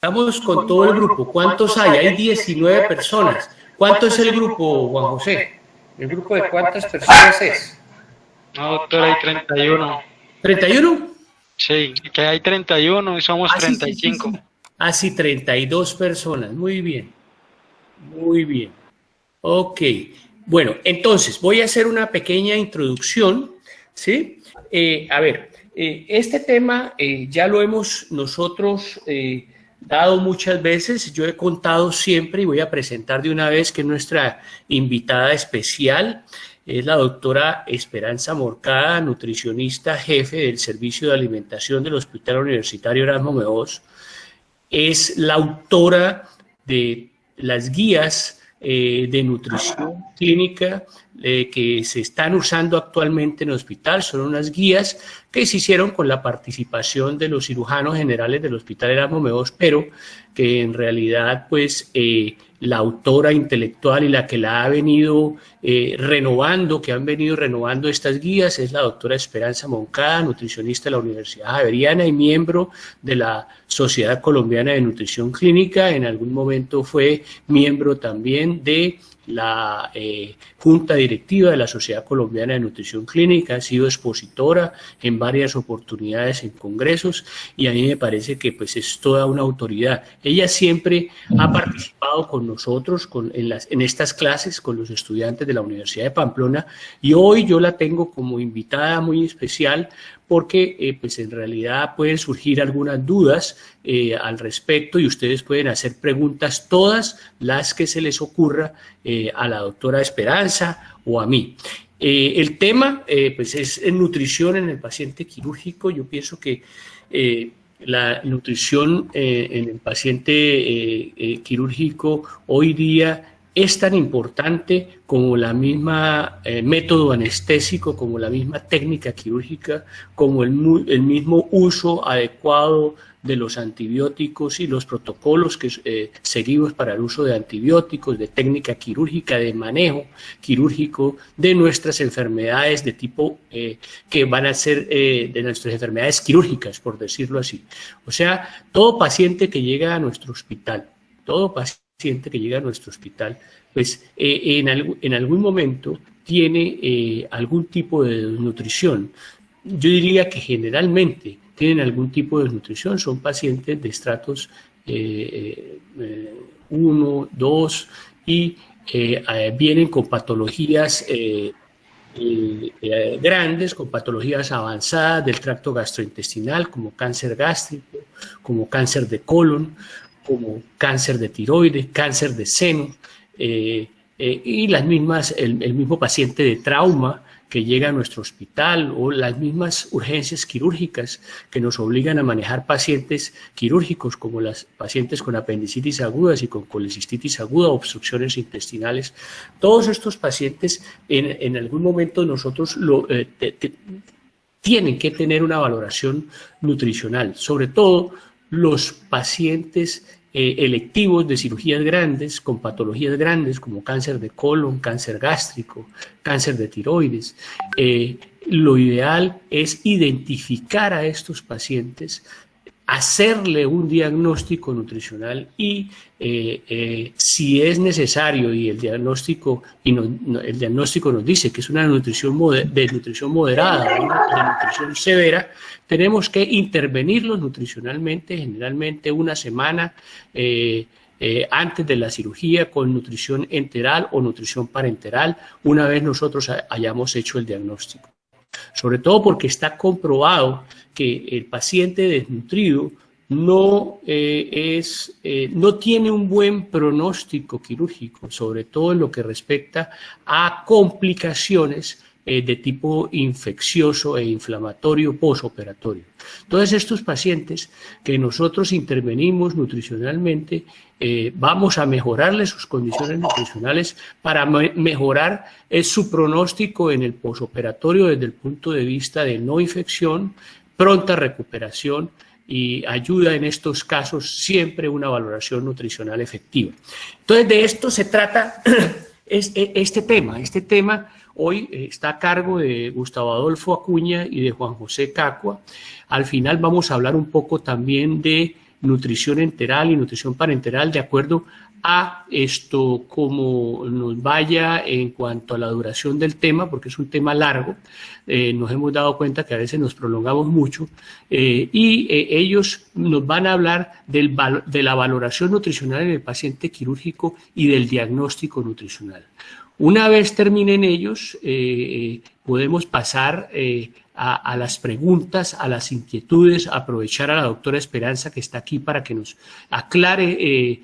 Estamos con todo el grupo. ¿Cuántos hay? Hay 19 personas. ¿Cuánto es el grupo, Juan José? ¿El grupo de cuántas personas es? No, doctor, hay 31. ¿31? Sí, que hay 31 y somos Ah, sí, treinta sí, y sí, cinco. sí. Ah, sí, 32 personas. Muy bien, muy bien. Ok. Bueno, entonces voy a hacer una pequeña introducción, ¿sí? Este tema ya lo hemos nosotros dado muchas veces. Yo he contado siempre y voy a presentar de una vez que nuestra invitada especial es la doctora Esperanza Morcada, nutricionista jefe del Servicio de Alimentación del Hospital Universitario Erasmo Meós. Es la autora de las guías de nutrición clínica que se están usando actualmente en el hospital. Son unas guías que se hicieron con la participación de los cirujanos generales del Hospital Erasmo Meós, pero que en realidad pues la autora intelectual y la que la ha venido renovando, que han venido renovando estas guías, es la doctora Esperanza Moncada, nutricionista de la Universidad Javeriana y miembro de la Sociedad Colombiana de Nutrición Clínica. En algún momento fue miembro también de la Junta Directiva de la Sociedad Colombiana de Nutrición Clínica, ha sido expositora en varias oportunidades en congresos y a mí me parece que pues es toda una autoridad. Ella siempre ha participado con nosotros en estas clases con los estudiantes de la Universidad de Pamplona y hoy yo la tengo como invitada muy especial porque pues en realidad pueden surgir algunas dudas al respecto y ustedes pueden hacer preguntas todas las que se les ocurra a la doctora Esperanza o a mí. El tema pues es nutrición en el paciente quirúrgico. Yo pienso que la nutrición en el paciente quirúrgico hoy día es tan importante como la misma método anestésico, como la misma técnica quirúrgica, como el mismo uso adecuado de los antibióticos y los protocolos que seguimos para el uso de antibióticos, de técnica quirúrgica, de manejo quirúrgico de nuestras enfermedades de tipo que van a ser de nuestras enfermedades quirúrgicas, por decirlo así. O sea, todo paciente que llega a nuestro hospital, todo paciente que llega a nuestro hospital, pues en algún momento tiene algún tipo de desnutrición. Yo diría que generalmente tienen algún tipo de desnutrición, son pacientes de estratos 1, 2 y vienen con patologías grandes, con patologías avanzadas del tracto gastrointestinal, como cáncer gástrico, como cáncer de colon, como cáncer de tiroides, cáncer de seno, y el mismo paciente de trauma que llega a nuestro hospital o las mismas urgencias quirúrgicas que nos obligan a manejar pacientes quirúrgicos como las pacientes con apendicitis agudas y con colecistitis aguda, obstrucciones intestinales. Todos estos pacientes en algún momento nosotros tienen que tener una valoración nutricional, sobre todo los pacientes electivos de cirugías grandes, con patologías grandes como cáncer de colon, cáncer gástrico, cáncer de tiroides. Lo ideal es identificar a estos pacientes, hacerle un diagnóstico nutricional y si es necesario y el diagnóstico nos dice que es una nutrición de nutrición moderada o de nutrición severa, tenemos que intervenirlos nutricionalmente, generalmente una semana antes de la cirugía con nutrición enteral o nutrición parenteral, una vez nosotros hayamos hecho el diagnóstico. Sobre todo porque está comprobado que el paciente desnutrido no tiene un buen pronóstico quirúrgico, sobre todo en lo que respecta a complicaciones de tipo infeccioso e inflamatorio postoperatorio. Entonces, estos pacientes que nosotros intervenimos nutricionalmente, vamos a mejorarles sus condiciones nutricionales para mejorar su pronóstico en el postoperatorio desde el punto de vista de no infección, pronta recuperación y ayuda en estos casos siempre una valoración nutricional efectiva. Entonces, de esto se trata este tema hoy está a cargo de Gustavo Adolfo Acuña y de Juan José Cacua. Al final vamos a hablar un poco también de nutrición enteral y nutrición parenteral de acuerdo a esto como nos vaya en cuanto a la duración del tema, porque es un tema largo. Nos hemos dado cuenta que a veces nos prolongamos mucho ellos nos van a hablar de la valoración nutricional en el paciente quirúrgico y del diagnóstico nutricional. Una vez terminen ellos, podemos pasar a las preguntas, a las inquietudes, aprovechar a la doctora Esperanza que está aquí para que nos aclare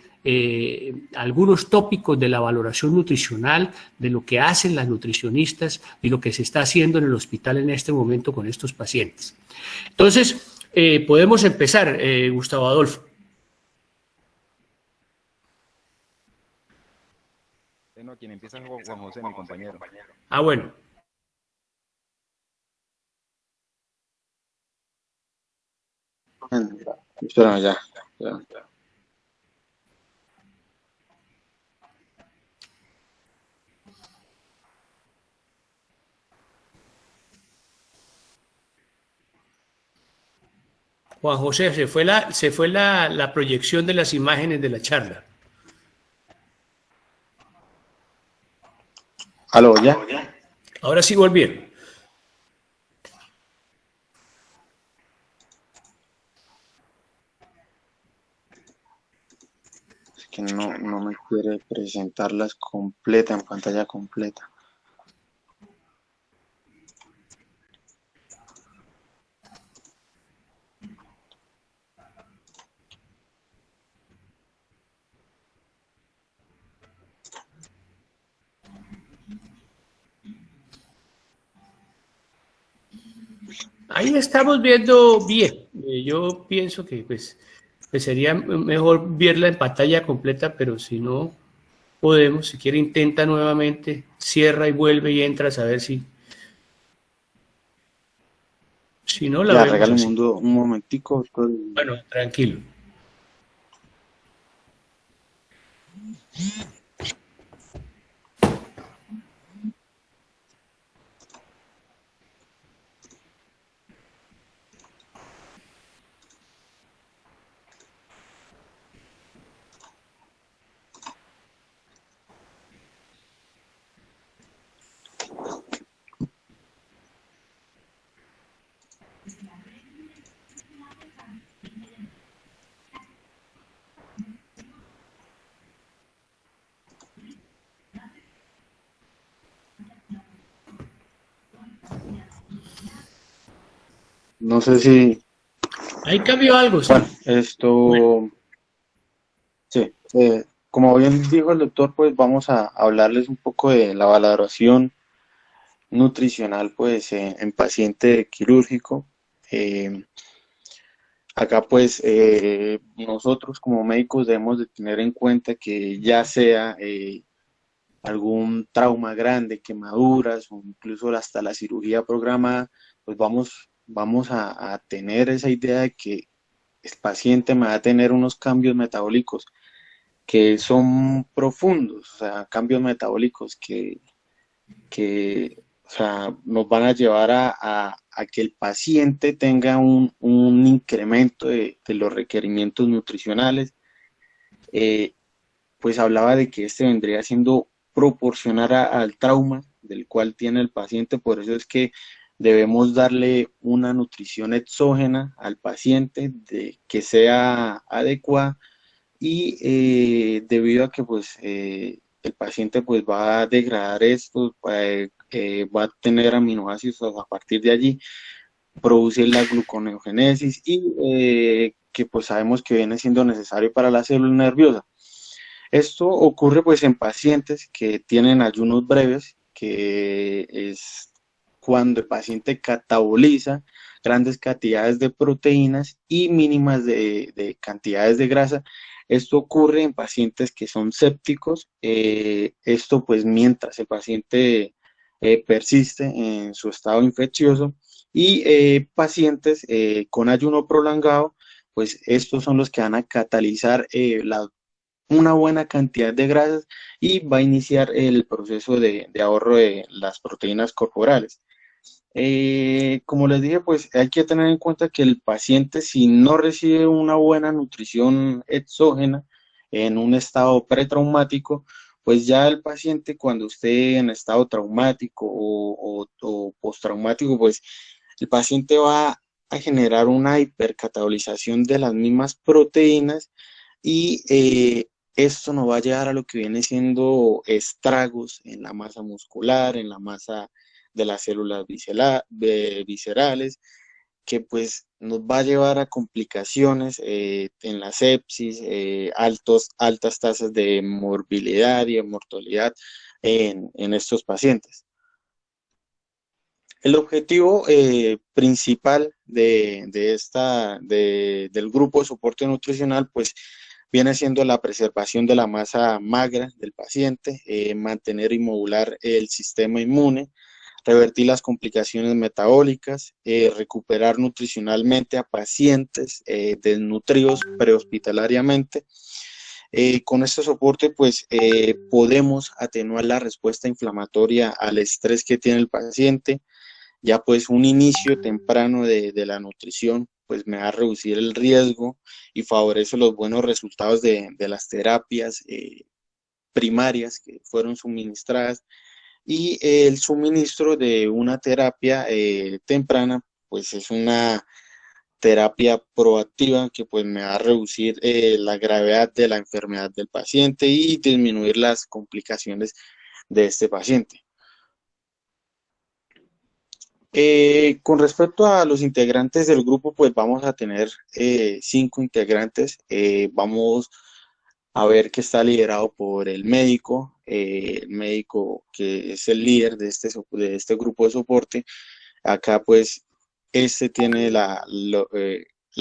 algunos tópicos de la valoración nutricional, de lo que hacen las nutricionistas y lo que se está haciendo en el hospital en este momento con estos pacientes. Entonces, podemos empezar, Gustavo Adolfo. No, quien empieza es Juan José, mi compañero. Ah, bueno. Espérame, ya. Juan José, se fue la proyección de las imágenes de la charla. ¿Aló, ya? Ahora sí volvieron. Es que no me quiere presentarlas completa, en pantalla completa. Ahí estamos viendo bien. Yo pienso que pues sería mejor verla en pantalla completa, pero si no podemos, si quiere intenta nuevamente, cierra y vuelve y entra a saber si no la Ya, vemos regálame así. un momentico. Bueno, tranquilo. No sé si... Ahí cambió algo, ¿sí? Bueno, esto... Sí, como bien dijo el doctor, pues vamos a hablarles un poco de la valoración nutricional, pues, en paciente quirúrgico. Acá, pues, nosotros como médicos debemos de tener en cuenta que ya sea algún trauma grande, quemaduras o incluso hasta la cirugía programada, pues vamos a tener esa idea de que el paciente me va a tener unos cambios metabólicos que son profundos, o sea, cambios metabólicos que o sea, nos van a llevar a que el paciente tenga un incremento de los requerimientos nutricionales. Pues hablaba de que este vendría siendo proporcionar al trauma del cual tiene el paciente, por eso es que debemos darle una nutrición exógena al paciente que sea adecuada y debido a que pues el paciente pues va a degradar esto, va a tener aminoácidos a partir de allí, producir la gluconeogénesis y que pues sabemos que viene siendo necesario para la célula nerviosa. Esto ocurre pues en pacientes que tienen ayunos breves, que es cuando el paciente cataboliza grandes cantidades de proteínas y mínimas de cantidades de grasa. Esto ocurre en pacientes que son sépticos, esto pues mientras el paciente persiste en su estado infeccioso y pacientes con ayuno prolongado, pues estos son los que van a catalizar una buena cantidad de grasas y va a iniciar el proceso de ahorro de las proteínas corporales. Como les dije, pues hay que tener en cuenta que el paciente, si no recibe una buena nutrición exógena en un estado pretraumático, pues ya el paciente cuando esté en estado traumático o postraumático, pues el paciente va a generar una hipercatabolización de las mismas proteínas y esto nos va a llevar a lo que viene siendo estragos en la masa muscular, en la masa de las células viscerales, que pues nos va a llevar a complicaciones en la sepsis, altas tasas de morbilidad y de mortalidad en estos pacientes. El objetivo principal del grupo de soporte nutricional, pues viene siendo la preservación de la masa magra del paciente, mantener y modular el sistema inmune, revertir las complicaciones metabólicas, recuperar nutricionalmente a pacientes desnutridos prehospitalariamente. Con este soporte, pues podemos atenuar la respuesta inflamatoria al estrés que tiene el paciente. Ya pues un inicio temprano de la nutrición pues me va a reducir el riesgo y favorece los buenos resultados de las terapias primarias que fueron suministradas y el suministro de una terapia temprana pues es una terapia proactiva que pues me va a reducir la gravedad de la enfermedad del paciente y disminuir las complicaciones de este paciente. Con respecto a los integrantes del grupo, pues vamos a tener 5 integrantes. Vamos a ver que está liderado por el médico que es el líder de este grupo de soporte. Acá pues este tiene la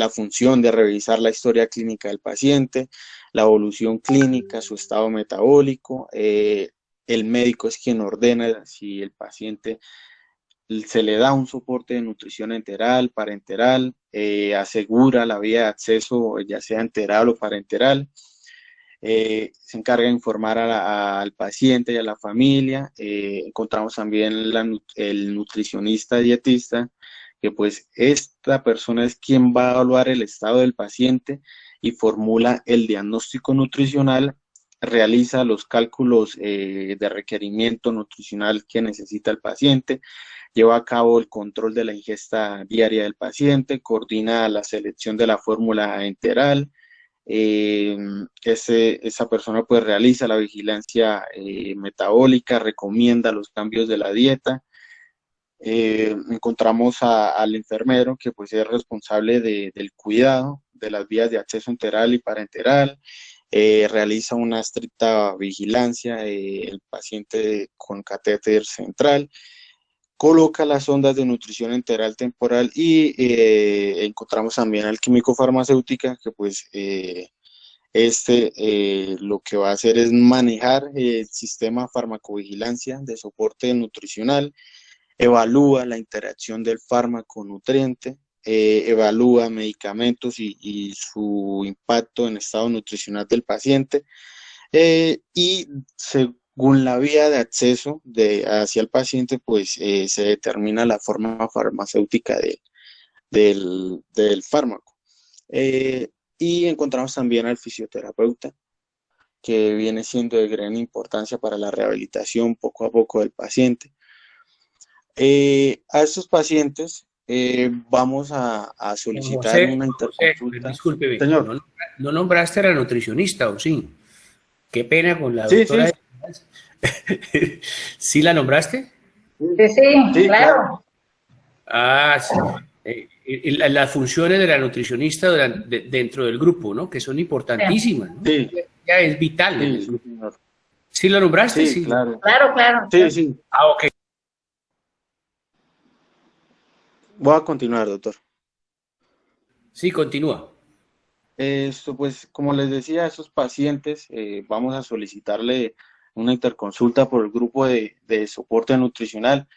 función de revisar la historia clínica del paciente, la evolución clínica, su estado metabólico. El médico es quien ordena si el paciente se le da un soporte de nutrición enteral, parenteral, asegura la vía de acceso, ya sea enteral o parenteral, se encarga de informar al paciente y a la familia. Encontramos también el nutricionista dietista, que pues esta persona es quien va a evaluar el estado del paciente y formula el diagnóstico nutricional, realiza los cálculos de requerimiento nutricional que necesita el paciente, lleva a cabo el control de la ingesta diaria del paciente, coordina la selección de la fórmula enteral. Esa persona pues realiza la vigilancia metabólica, recomienda los cambios de la dieta. Encontramos al enfermero que pues es responsable del cuidado de las vías de acceso enteral y parenteral. Realiza una estricta vigilancia, el paciente con catéter central, coloca las ondas de nutrición enteral temporal y encontramos también al químico farmacéutica que pues lo que va a hacer es manejar el sistema farmacovigilancia de soporte nutricional, evalúa la interacción del fármaco nutriente, evalúa medicamentos y su impacto en estado nutricional del paciente y según la vía de acceso hacia el paciente, pues se determina la forma farmacéutica del fármaco. Y encontramos también al fisioterapeuta, que viene siendo de gran importancia para la rehabilitación poco a poco del paciente. A estos pacientes vamos a solicitar una interconsulta. Discúlpeme, Señor. no nombraste a la nutricionista, ¿o sí? Qué pena con la Sí, doctora. sí. ¿Sí la nombraste? Sí, claro. Ah, sí. Las funciones de la nutricionista dentro del grupo, ¿no? Que son importantísimas, ¿no? Sí. Ya es vital. Sí, sí, señor. ¿Sí la nombraste? Sí, claro. Claro. Sí, sí. Ah, ok. Voy a continuar, doctor. Sí, continúa. Esto, pues, como les decía, a esos pacientes vamos a solicitarle una interconsulta por el grupo de soporte nutricional.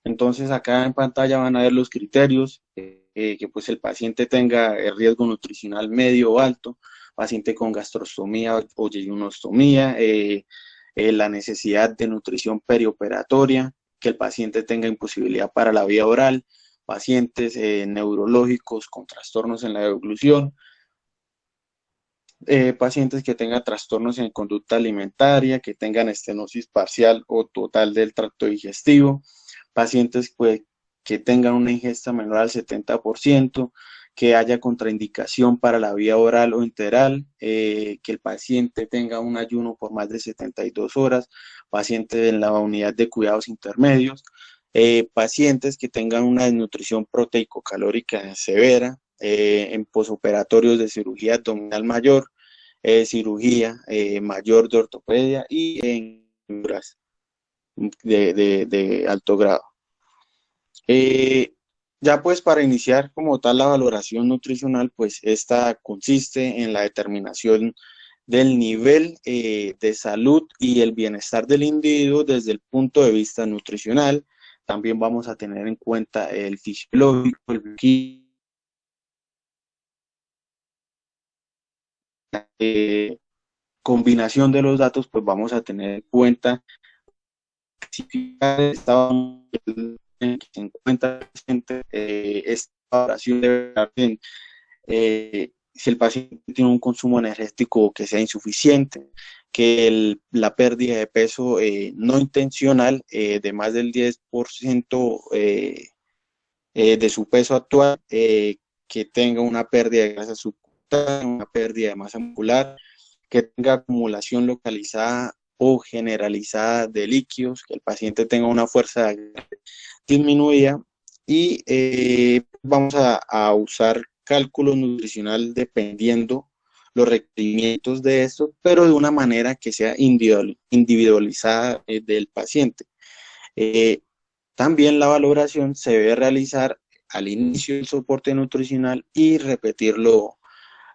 Entonces, acá en pantalla van a ver los criterios, que pues el paciente tenga el riesgo nutricional medio o alto, paciente con gastrostomía o yeyunostomía, la necesidad de nutrición perioperatoria, que el paciente tenga imposibilidad para la vía oral, pacientes neurológicos con trastornos en la deglución, pacientes que tengan trastornos en conducta alimentaria, que tengan estenosis parcial o total del tracto digestivo, pacientes pues, que tengan una ingesta menor al 70%, que haya contraindicación para la vía oral o enteral, que el paciente tenga un ayuno por más de 72 horas, pacientes en la unidad de cuidados intermedios, pacientes que tengan una desnutrición proteico-calórica severa, en posoperatorios de cirugía abdominal mayor, cirugía mayor de ortopedia y en de alto grado. Ya pues para iniciar como tal la valoración nutricional, pues esta consiste en la determinación del nivel de salud y el bienestar del individuo desde el punto de vista nutricional. También vamos a tener en cuenta el fisiológico, el bioquímico, combinación de los datos, pues vamos a tener en cuenta si el estado en que se encuentra el paciente, esta valoración debe dar en si el paciente tiene un consumo energético que sea insuficiente, que la pérdida de peso no intencional de más del 10% de su peso actual, que tenga una pérdida de grasa subcutánea, una pérdida de masa muscular, que tenga acumulación localizada o generalizada de líquidos, que el paciente tenga una fuerza disminuida y vamos a usar cálculo nutricional dependiendo los requerimientos de esto, pero de una manera que sea individualizada del paciente. También la valoración se debe realizar al inicio del soporte nutricional y repetirlo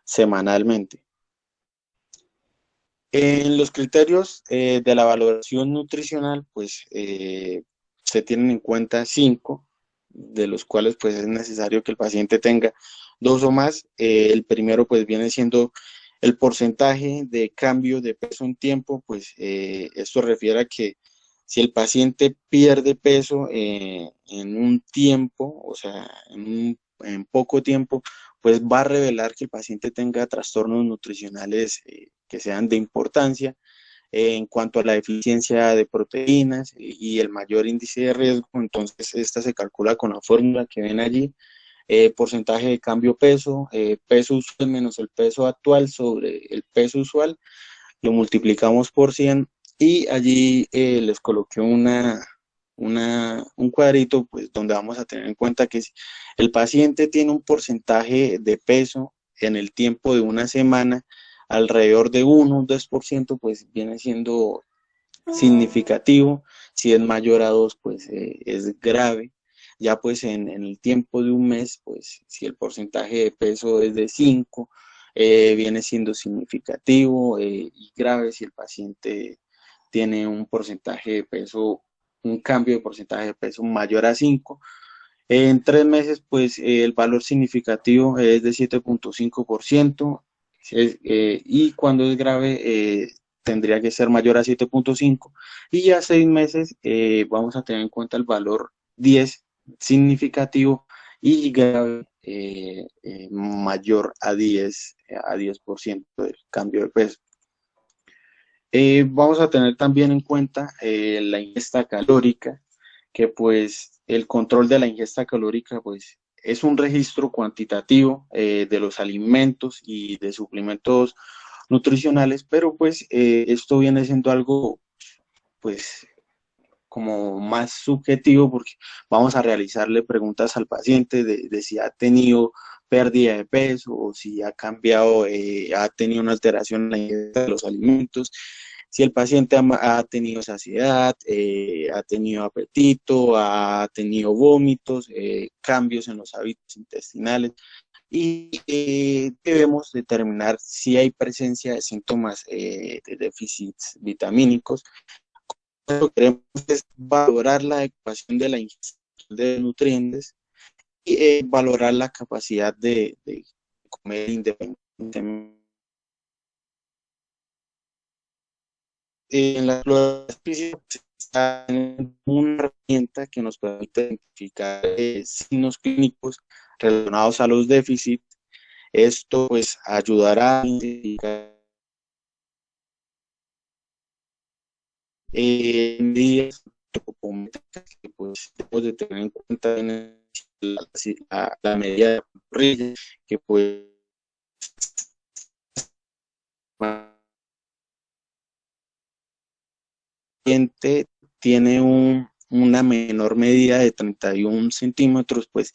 semanalmente. En los criterios de la valoración nutricional, pues se tienen en cuenta 5, de los cuales pues es necesario que el paciente tenga 2 o más. El primero pues viene siendo el porcentaje de cambio de peso en tiempo, pues esto refiere a que si el paciente pierde peso en un tiempo, o sea, en poco tiempo, pues va a revelar que el paciente tenga trastornos nutricionales que sean de importancia en cuanto a la deficiencia de proteínas y el mayor índice de riesgo. Entonces esta se calcula con la fórmula que ven allí, porcentaje de cambio peso, peso usual menos el peso actual sobre el peso usual, lo multiplicamos por 100 y allí les coloqué un cuadrito pues, donde vamos a tener en cuenta que si el paciente tiene un porcentaje de peso en el tiempo de una semana, alrededor de 1 o 2%, pues viene siendo significativo. Si es mayor a 2, pues es grave. Ya pues en el tiempo de un mes, pues si el porcentaje de peso es de 5, viene siendo significativo y grave si el paciente tiene un porcentaje de peso, un cambio de porcentaje de peso mayor a 5. En 3 meses, pues el valor significativo es de 7.5%, y cuando es grave tendría que ser mayor a 7.5, y ya 6 meses vamos a tener en cuenta el valor 10 significativo y grave mayor a 10% del cambio de peso. Vamos a tener también en cuenta la ingesta calórica, que pues el control de la ingesta calórica pues es un registro cuantitativo de los alimentos y de suplementos nutricionales, pero pues esto viene siendo algo pues como más subjetivo, porque vamos a realizarle preguntas al paciente de si ha tenido pérdida de peso o si ha cambiado, ha tenido una alteración en la ingesta de los alimentos, si el paciente ha tenido saciedad, ha tenido apetito, ha tenido vómitos, cambios en los hábitos intestinales, y debemos determinar si hay presencia de síntomas de déficits vitamínicos. Lo que queremos es valorar la adecuación de la ingesta de nutrientes y valorar la capacidad de comer independientemente. En las físicas está en una herramienta que nos permite identificar signos clínicos relacionados a los déficits. Esto pues ayudará a identificar medidas antropométricas que pues debemos de tener en cuenta en la medida de pantorrilla, que pues paciente tiene una menor medida de 31 centímetros, pues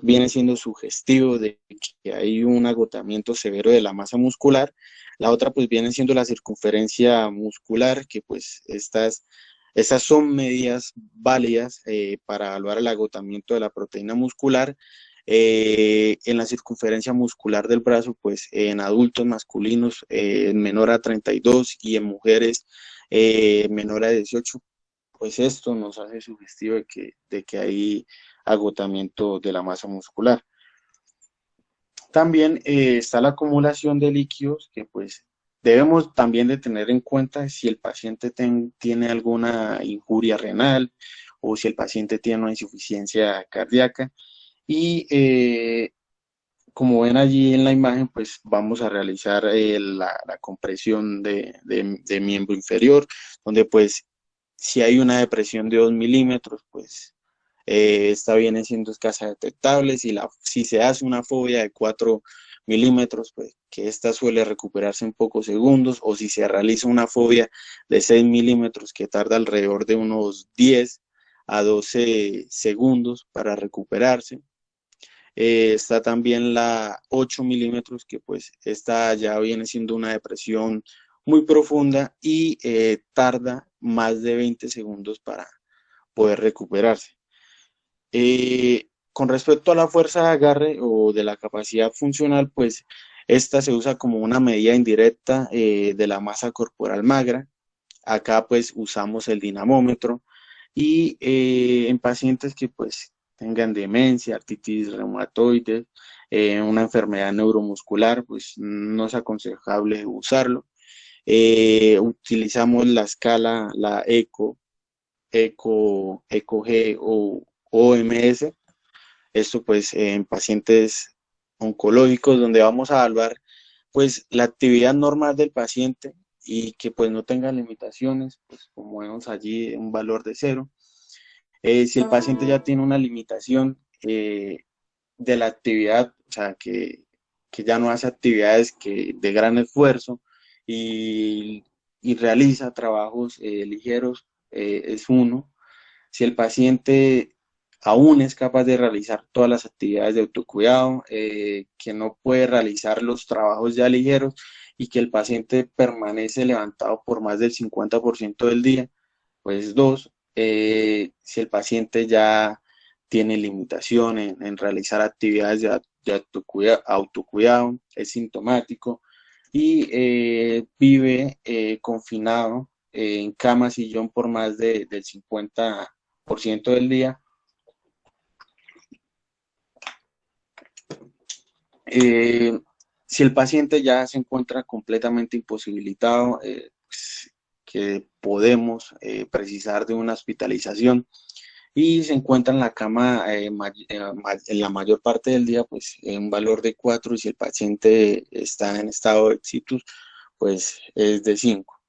viene siendo sugestivo de que hay un agotamiento severo de la masa muscular. La otra pues viene siendo la circunferencia muscular, que pues estas son medidas válidas para evaluar el agotamiento de la proteína muscular. En la circunferencia muscular del brazo, pues en adultos masculinos menor a 32 y en mujeres menor a 18, pues esto nos hace sugestivo de que hay agotamiento de la masa muscular. También está la acumulación de líquidos, que pues debemos también de tener en cuenta si el paciente tiene alguna injuria renal o si el paciente tiene una insuficiencia cardíaca. Y como ven allí en la imagen, pues vamos a realizar la compresión de miembro inferior, donde pues si hay una depresión de 2 milímetros, pues esta viene siendo escasa detectable. Si se hace una fobia de 4 milímetros, pues que esta suele recuperarse en pocos segundos, o si se realiza una fobia de 6 milímetros que tarda alrededor de unos 10 a 12 segundos para recuperarse. Está también la 8 milímetros, que pues esta ya viene siendo una depresión muy profunda y tarda más de 20 segundos para poder recuperarse. Con respecto a la fuerza de agarre o de la capacidad funcional, pues esta se usa como una medida indirecta de la masa corporal magra. Acá pues usamos el dinamómetro y en pacientes que pues tengan demencia, artritis reumatoide, una enfermedad neuromuscular, pues no es aconsejable usarlo. Utilizamos la escala, la ECO-G o OMS. Esto pues en pacientes oncológicos, donde vamos a evaluar pues la actividad normal del paciente y que pues no tenga limitaciones, pues como vemos allí un valor de 0. Si el paciente ya tiene una limitación de la actividad, o sea, que ya no hace actividades de gran esfuerzo y realiza trabajos ligeros, es 1. Si el paciente aún es capaz de realizar todas las actividades de autocuidado, que no puede realizar los trabajos ya ligeros y que el paciente permanece levantado por más del 50% del día, pues 2. Si el paciente ya tiene limitación en realizar actividades de autocuidado, es sintomático y vive confinado en cama sillón por más del 50% del día. Si el paciente ya se encuentra completamente imposibilitado, pues, que podemos precisar de una hospitalización y se encuentra en la cama en la mayor parte del día, pues en un valor de 4, y si el paciente está en estado de exitus, pues es de 5.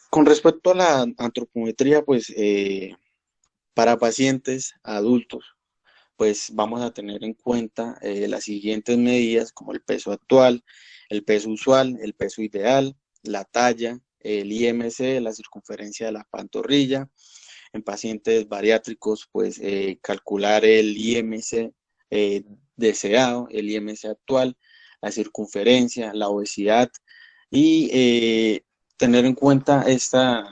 Con respecto a la antropometría, pues para pacientes adultos, pues vamos a tener en cuenta las siguientes medidas, como el peso actual, el peso usual, el peso ideal, la talla, el IMC, la circunferencia de la pantorrilla. En pacientes bariátricos, pues calcular el IMC deseado, el IMC actual, la circunferencia, la obesidad y tener en cuenta esta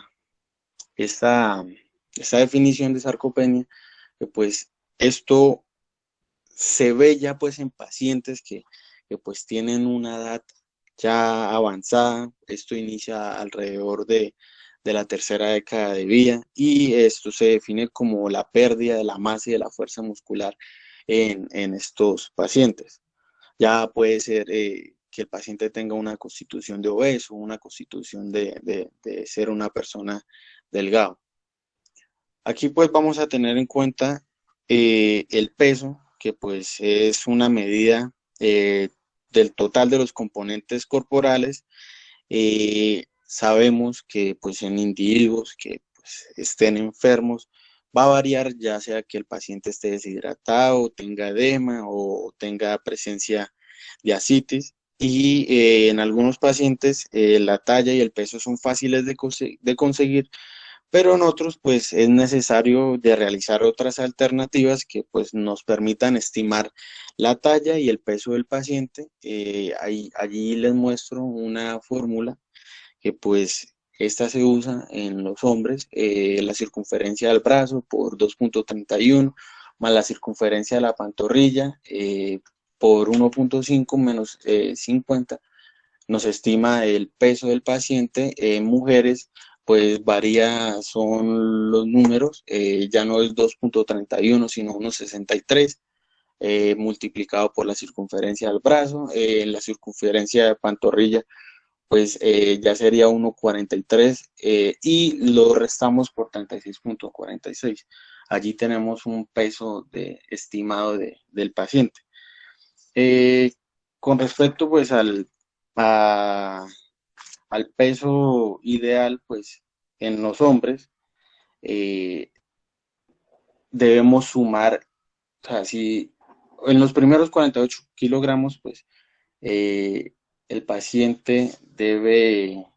definición de sarcopenia, que pues esto se ve ya pues en pacientes que pues tienen una edad ya avanzada. Esto inicia alrededor de la tercera década de vida y esto se define como la pérdida de la masa y de la fuerza muscular en estos pacientes. Ya puede ser que el paciente tenga una constitución de obeso, una constitución de ser una persona delgada. Aquí pues vamos a tener en cuenta el peso, que pues es una medida del total de los componentes corporales. Sabemos que pues en individuos que pues, estén enfermos va a variar, ya sea que el paciente esté deshidratado, tenga edema o tenga presencia de ascitis. Y en algunos pacientes la talla y el peso son fáciles de conseguir, pero en otros pues es necesario de realizar otras alternativas que pues nos permitan estimar la talla y el peso del paciente. Allí les muestro una fórmula que pues esta se usa en los hombres, la circunferencia del brazo por 2.31 más la circunferencia de la pantorrilla por 1.5 menos 50, nos estima el peso del paciente. En mujeres pues varía, son los números, ya no es 2.31 sino 1.63 multiplicado por la circunferencia del brazo. La circunferencia de pantorrilla pues ya sería 1.43 y lo restamos por 36.46. Allí tenemos un peso estimado del paciente. Con respecto pues al peso ideal, pues en los hombres debemos sumar, o sea, si en los primeros 48 kilogramos, pues el paciente debe, o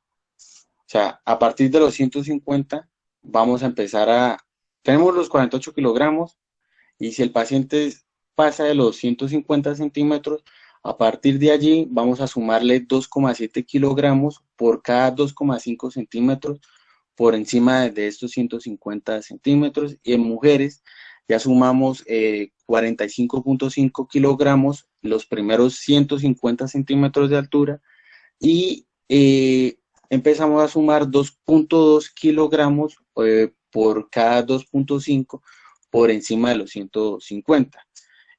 sea, a partir de los 150 vamos a empezar tenemos los 48 kilogramos y si el paciente pasa de los 150 centímetros, a partir de allí vamos a sumarle 2,7 kilogramos por cada 2,5 centímetros por encima de estos 150 centímetros. Y en mujeres ya sumamos 45.5 kilogramos los primeros 150 centímetros de altura y empezamos a sumar 2.2 kilogramos por cada 2.5 por encima de los 150.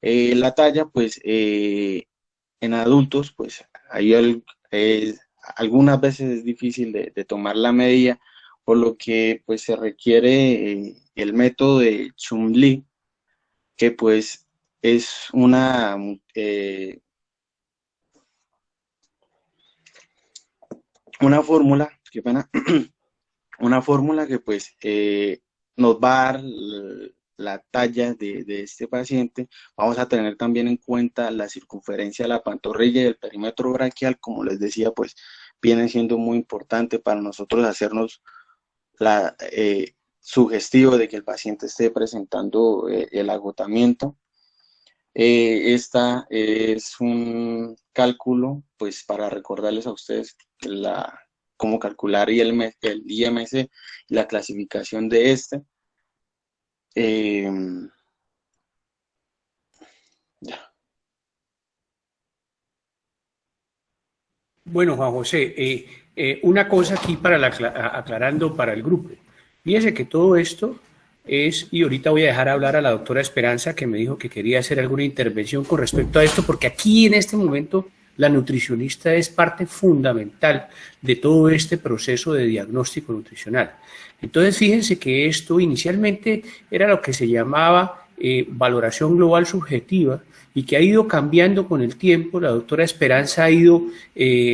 La talla, pues en adultos, pues algunas veces es difícil de tomar la medida, por lo que pues se requiere el método de Chumlee, que pues es una fórmula, qué pena, una fórmula que pues nos va a dar la talla de este paciente. Vamos a tener también en cuenta la circunferencia de la pantorrilla y el perímetro braquial, como les decía, pues viene siendo muy importante para nosotros hacernos sugestivo de que el paciente esté presentando el agotamiento. Esta es un cálculo, pues para recordarles a ustedes cómo calcular el IMC y la clasificación de este. Bueno, Juan José, una cosa aquí aclarando para el grupo. Fíjese que todo esto y ahorita voy a dejar hablar a la doctora Esperanza, que me dijo que quería hacer alguna intervención con respecto a esto, porque aquí en este momento la nutricionista es parte fundamental de todo este proceso de diagnóstico nutricional. Entonces, fíjense que esto inicialmente era lo que se llamaba valoración global subjetiva y que ha ido cambiando con el tiempo. La doctora Esperanza ha ido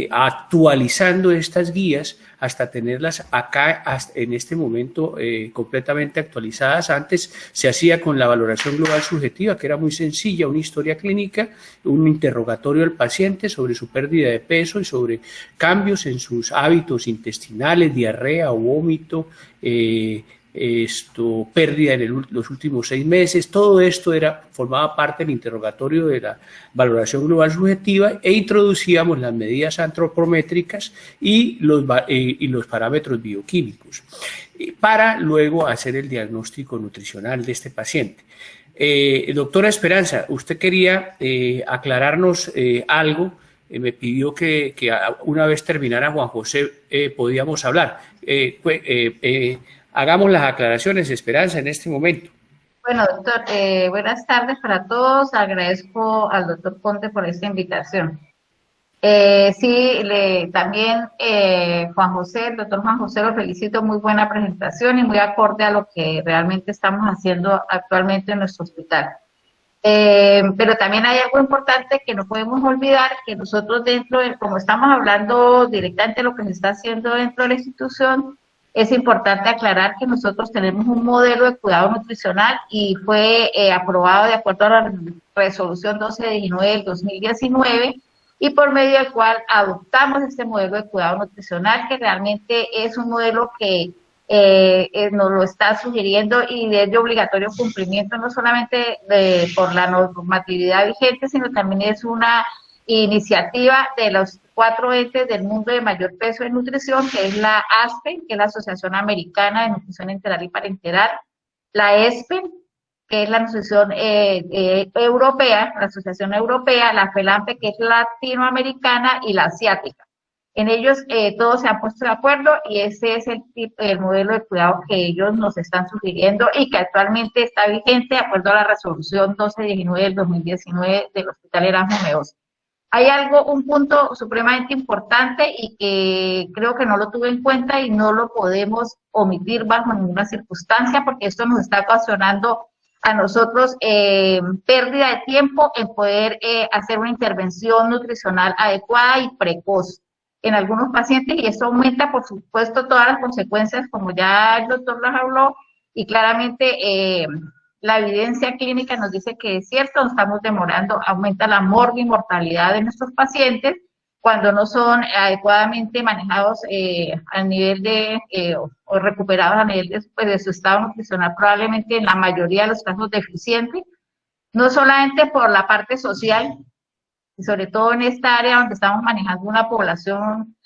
actualizando estas guías hasta tenerlas acá en este momento completamente actualizadas. Antes se hacía con la valoración global subjetiva, que era muy sencilla, una historia clínica, un interrogatorio al paciente sobre su pérdida de peso y sobre cambios en sus hábitos intestinales, diarrea o vómito, pérdida en los últimos 6 meses. Todo esto formaba parte del interrogatorio de la valoración global subjetiva e introducíamos las medidas antropométricas y los parámetros bioquímicos para luego hacer el diagnóstico nutricional de este paciente. Doctora Esperanza, usted quería aclararnos algo. Me pidió que una vez terminara Juan José podíamos hablar. Hagamos las aclaraciones, Esperanza, en este momento. Bueno, doctor, buenas tardes para todos. Agradezco al doctor Ponte por esta invitación. Sí, también Juan José, el doctor Juan José, lo felicito, muy buena presentación y muy acorde a lo que realmente estamos haciendo actualmente en nuestro hospital. Pero también hay algo importante que no podemos olvidar, que nosotros dentro, como estamos hablando directamente de lo que se está haciendo dentro de la institución, es importante aclarar que nosotros tenemos un modelo de cuidado nutricional y fue aprobado de acuerdo a la resolución 1219 del 2019 y por medio del cual adoptamos este modelo de cuidado nutricional, que realmente es un modelo que nos lo está sugiriendo y es de obligatorio cumplimiento, no solamente por la normatividad vigente, sino también es una iniciativa de los 4 entes del mundo de mayor peso en nutrición, que es la ASPEN, que es la Asociación Americana de Nutrición Enteral y Parenteral, la ESPEN, que es la Asociación Europea, la Asociación Europea, la FELAMPE, que es latinoamericana, y la asiática. En ellos todos se han puesto de acuerdo y ese es el modelo de cuidado que ellos nos están sugiriendo y que actualmente está vigente de acuerdo a la resolución 1219 del 2019 del Hospital Erasmo Meos. Hay un punto supremamente importante y que creo que no lo tuve en cuenta y no lo podemos omitir bajo ninguna circunstancia, porque esto nos está ocasionando a nosotros pérdida de tiempo en poder hacer una intervención nutricional adecuada y precoz en algunos pacientes, y esto aumenta, por supuesto, todas las consecuencias, como ya el doctor las habló, y claramente la evidencia clínica nos dice que es cierto, nos estamos demorando, aumenta la mortalidad de nuestros pacientes cuando no son adecuadamente manejados a nivel de, o recuperados a nivel de su estado nutricional, probablemente en la mayoría de los casos deficiente, no solamente por la parte social, y sobre todo en esta área donde estamos manejando una población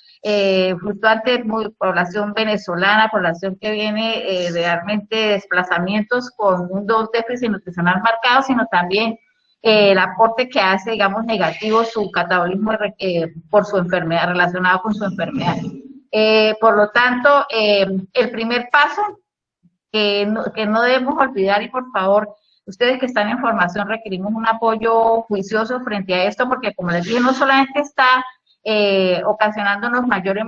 fluctuante, población venezolana, población que viene realmente de desplazamientos con un déficit nutricional marcado, sino también el aporte que hace, digamos, negativo su catabolismo por su enfermedad, relacionado con su enfermedad. Por lo tanto, el primer paso que no debemos olvidar, y por favor, ustedes que están en formación, requerimos un apoyo juicioso frente a esto, porque como les dije, no solamente está ocasionándonos mayor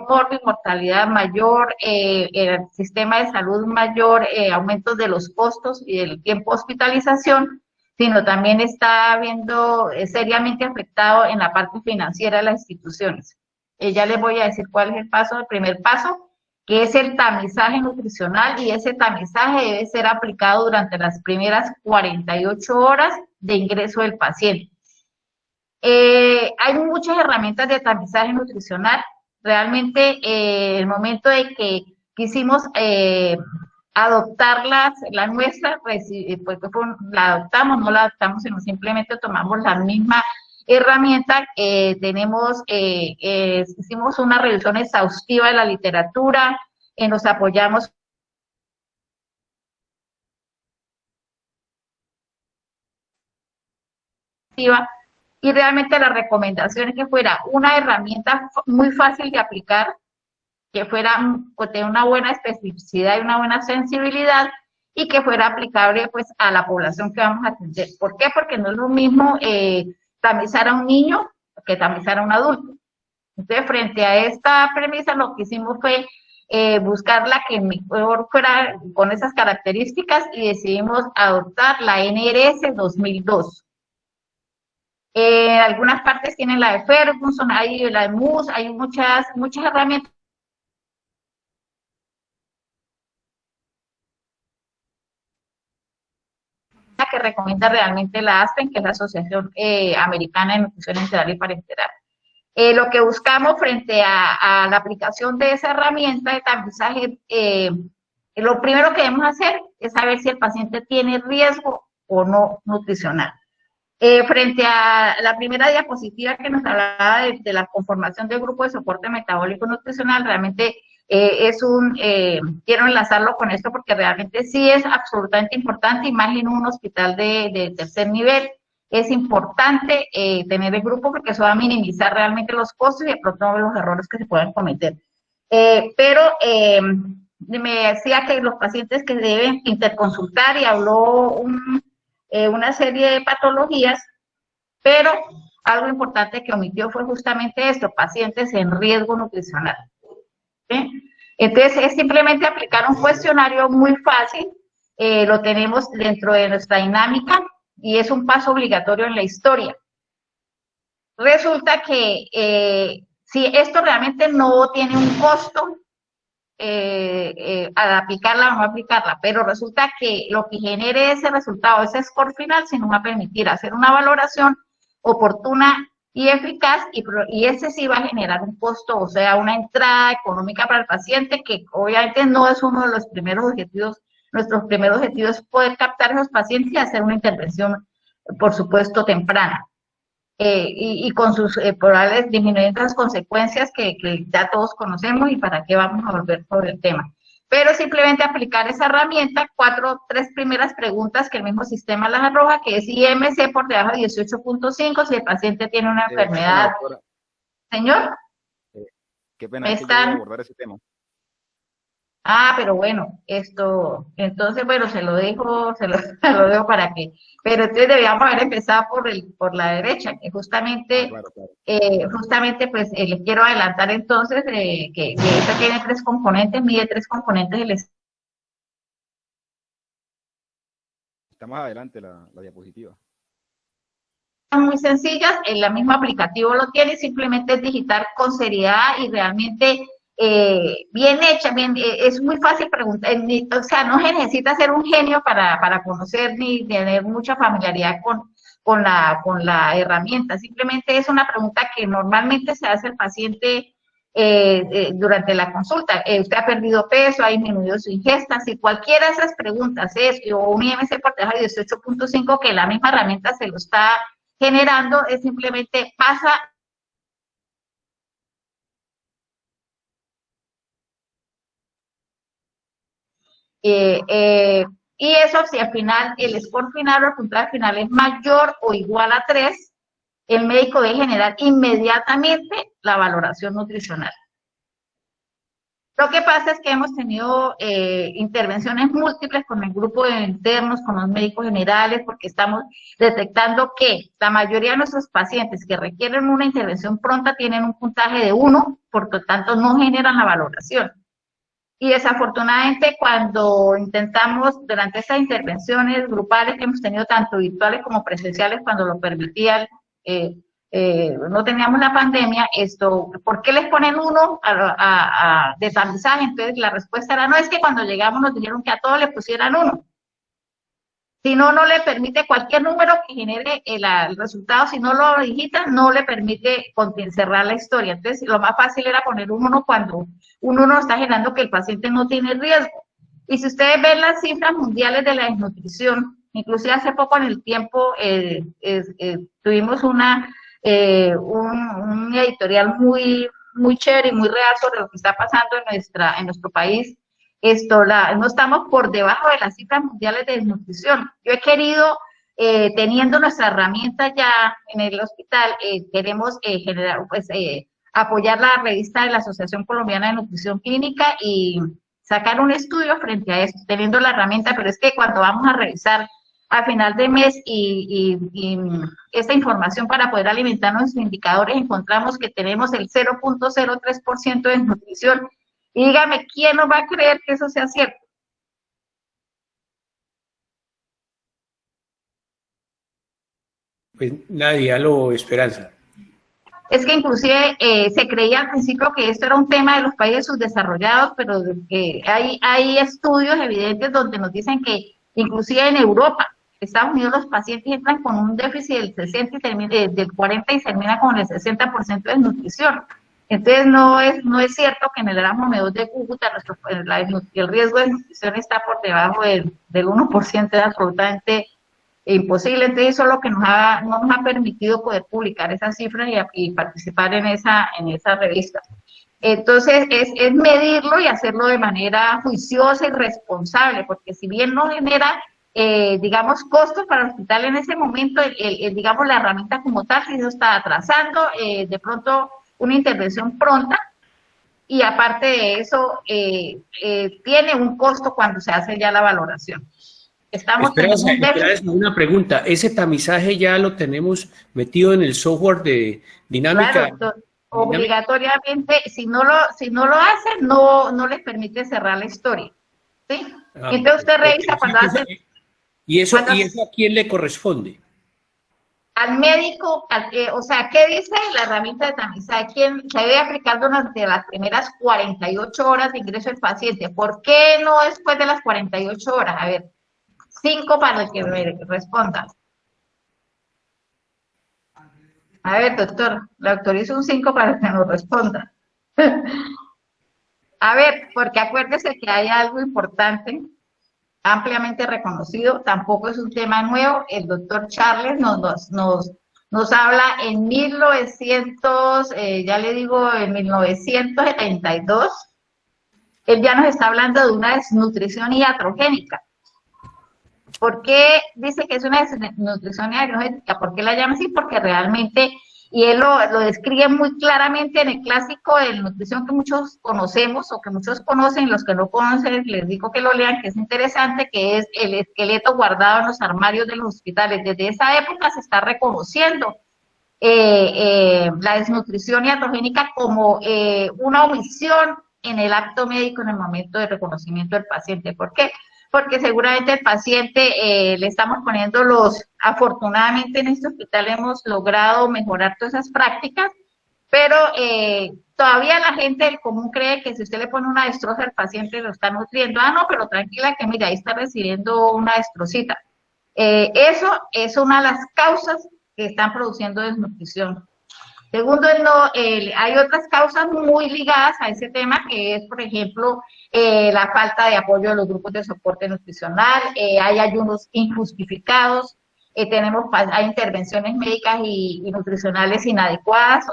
mortalidad, mayor el sistema de salud, mayor aumentos de los costos y del tiempo de hospitalización, sino también está viendo seriamente afectado en la parte financiera de las instituciones. Ya les voy a decir cuál es el primer paso, que es el tamizaje nutricional, y ese tamizaje debe ser aplicado durante las primeras 48 horas de ingreso del paciente. Hay muchas herramientas de tamizaje nutricional. Realmente el momento de que quisimos adoptar la nuestra, pues la adoptamos, no la adoptamos, sino simplemente tomamos la misma herramienta. Hicimos una revisión exhaustiva de la literatura, nos apoyamos y realmente la recomendación es que fuera una herramienta muy fácil de aplicar, que tenga una buena especificidad y una buena sensibilidad, y que fuera aplicable pues a la población que vamos a atender. ¿Por qué? Porque no es lo mismo tamizar a un niño que tamizar a un adulto. Entonces, frente a esta premisa, lo que hicimos fue buscar la que mejor fuera con esas características, y decidimos adoptar la NRS 2002. Algunas partes tienen la de Ferguson, hay la de MUS, hay muchas herramientas que recomienda realmente la ASPEN, que es la Asociación Americana de Nutrición Enteral y Parenteral. Lo que buscamos frente a la aplicación de esa herramienta de tamizaje, lo primero que debemos hacer es saber si el paciente tiene riesgo o no nutricional. Frente a la primera diapositiva que nos hablaba de la conformación del grupo de soporte metabólico nutricional, realmente quiero enlazarlo con esto porque realmente sí es absolutamente importante, y más en un hospital de tercer nivel. Es importante tener el grupo, porque eso va a minimizar realmente los costos y de pronto los errores que se pueden cometer. Pero me decía que los pacientes que deben interconsultar, y habló una serie de patologías, pero algo importante que omitió fue justamente esto, pacientes en riesgo nutricional. ¿Sí? Entonces, es simplemente aplicar un cuestionario muy fácil, lo tenemos dentro de nuestra dinámica y es un paso obligatorio en la historia. Resulta que si esto realmente no tiene un costo, al aplicarla o no aplicarla, pero resulta que lo que genere ese resultado, ese score final, sí nos va a permitir hacer una valoración oportuna y eficaz, y ese sí va a generar un costo, o sea, una entrada económica para el paciente, que obviamente no es uno de los primeros objetivos. Nuestros primeros objetivos es poder captar a esos pacientes y hacer una intervención, por supuesto, temprana. Y con sus probables disminuyentes consecuencias que ya todos conocemos, y para qué vamos a volver sobre el tema. Pero simplemente aplicar esa herramienta, tres primeras preguntas que el mismo sistema las arroja, que es IMC por debajo de 18.5, si el paciente tiene una enfermedad. Doctora, Señor, qué pena, es que yo voy a abordar ese tema. pero bueno, entonces, bueno, se lo dejo dejo para que, pero entonces debíamos haber empezado por la derecha, que justamente, Claro. justamente, pues, les quiero adelantar entonces, que esta tiene 3 componentes, mide 3 componentes del Está más adelante la diapositiva. muy sencillas, la mismo aplicativo lo tiene, simplemente es digitar con seriedad y realmente bien hecha, es muy fácil preguntar, o sea, no se necesita ser un genio para conocer ni tener mucha familiaridad con la herramienta, simplemente es una pregunta que normalmente se hace al paciente durante la consulta. ¿Usted ha perdido peso, ha disminuido su ingesta? Si cualquiera de esas preguntas es, o un IMC por debajo de 18.5, que la misma herramienta se lo está generando, es simplemente pasa y eso, si al final el score final o el puntaje final es mayor o igual a 3, el médico debe generar inmediatamente la valoración nutricional. Lo que pasa es que hemos tenido intervenciones múltiples con el grupo de internos, con los médicos generales, porque estamos detectando que la mayoría de nuestros pacientes que requieren una intervención pronta tienen un puntaje de 1, por lo tanto no generan la valoración. Y desafortunadamente, cuando intentamos, durante estas intervenciones grupales que hemos tenido, tanto virtuales como presenciales, cuando lo permitían, no teníamos la pandemia, ¿por qué les ponen 1 de tamizaje? Entonces la respuesta era, no, es que cuando llegamos nos dijeron que a todos le pusieran 1. Si no, no le permite cualquier número que genere el resultado, si no lo digita, no le permite cerrar la historia. Entonces, lo más fácil era poner un 1 cuando un 1 está generando que el paciente no tiene riesgo. Y si ustedes ven las cifras mundiales de la desnutrición, inclusive hace poco en el tiempo tuvimos un editorial muy chévere y muy real sobre lo que está pasando en nuestro país. No estamos por debajo de las cifras mundiales de desnutrición. Yo he querido, teniendo nuestra herramienta ya en el hospital, queremos generar, pues, apoyar la revista de la Asociación Colombiana de Nutrición Clínica y sacar un estudio frente a esto, teniendo la herramienta, pero es que cuando vamos a revisar a final de mes y esta información para poder alimentar nuestros indicadores, encontramos que tenemos el 0.03% de desnutrición. Y dígame, ¿quién nos va a creer que eso sea cierto? Pues nadie, a lo Esperanza. Es que inclusive se creía al principio que esto era un tema de los países subdesarrollados, pero hay estudios evidentes donde nos dicen que inclusive en Europa, Estados Unidos, los pacientes entran con un déficit del 60 y del 40 y termina con el 60% de desnutrición. Entonces no es cierto que en el Erasmus M2 de Cúcuta el riesgo de desnutrición está por debajo del 1%, es absolutamente imposible. Entonces eso es lo que no nos ha permitido poder publicar esas cifras y participar en esa revista. Entonces es medirlo y hacerlo de manera juiciosa y responsable, porque si bien no genera digamos, costos para el hospital en ese momento, digamos, la herramienta como tal, si eso está atrasando, de pronto una intervención pronta, y aparte de eso, tiene un costo cuando se hace ya la valoración. Estamos Esperanza, teniendo un déficit. Esperanza, una pregunta. ¿Ese tamizaje ya lo tenemos metido en el software de dinámica? Claro, obligatoriamente, si no lo hacen, no les permite cerrar la historia, ¿sí? Ah, Entonces usted revisa ok. cuando hace... ¿Y eso cuando- a quién le corresponde? al médico, o sea, ¿qué dice la herramienta de tamizaje? ¿Quién se debe aplicar durante las primeras 48 horas de ingreso del paciente? ¿Por qué no después de las 48 horas? A ver, 5 para el que me responda. A ver, doctor, le autorizo un 5 para que nos responda. A ver, porque acuérdese que hay algo importante, ampliamente reconocido, tampoco es un tema nuevo. El doctor Charles nos habla en 1900, ya le digo, en 1972, él ya nos está hablando de una desnutrición iatrogénica. ¿Por qué dice que es una desnutrición iatrogénica? ¿Por qué la llama así? Porque realmente, y él lo describe muy claramente en el clásico de nutrición que muchos conocemos o que muchos conocen, los que no conocen les digo que lo lean, que es interesante, que es el esqueleto guardado en los armarios de los hospitales. Desde esa época se está reconociendo la desnutrición iatrogénica como una omisión en el acto médico en el momento de reconocimiento del paciente. ¿Por qué? Porque seguramente el paciente le estamos poniendo afortunadamente en este hospital hemos logrado mejorar todas esas prácticas, pero todavía la gente del común cree que si usted le pone una destroza al paciente lo está nutriendo. Ah, no, pero tranquila que mira, ahí está recibiendo una destrocita. Eso es una de las causas que están produciendo desnutrición. Segundo, hay otras causas muy ligadas a ese tema, que es, por ejemplo, la falta de apoyo de los grupos de soporte nutricional, hay ayunos injustificados, hay intervenciones médicas y nutricionales inadecuadas,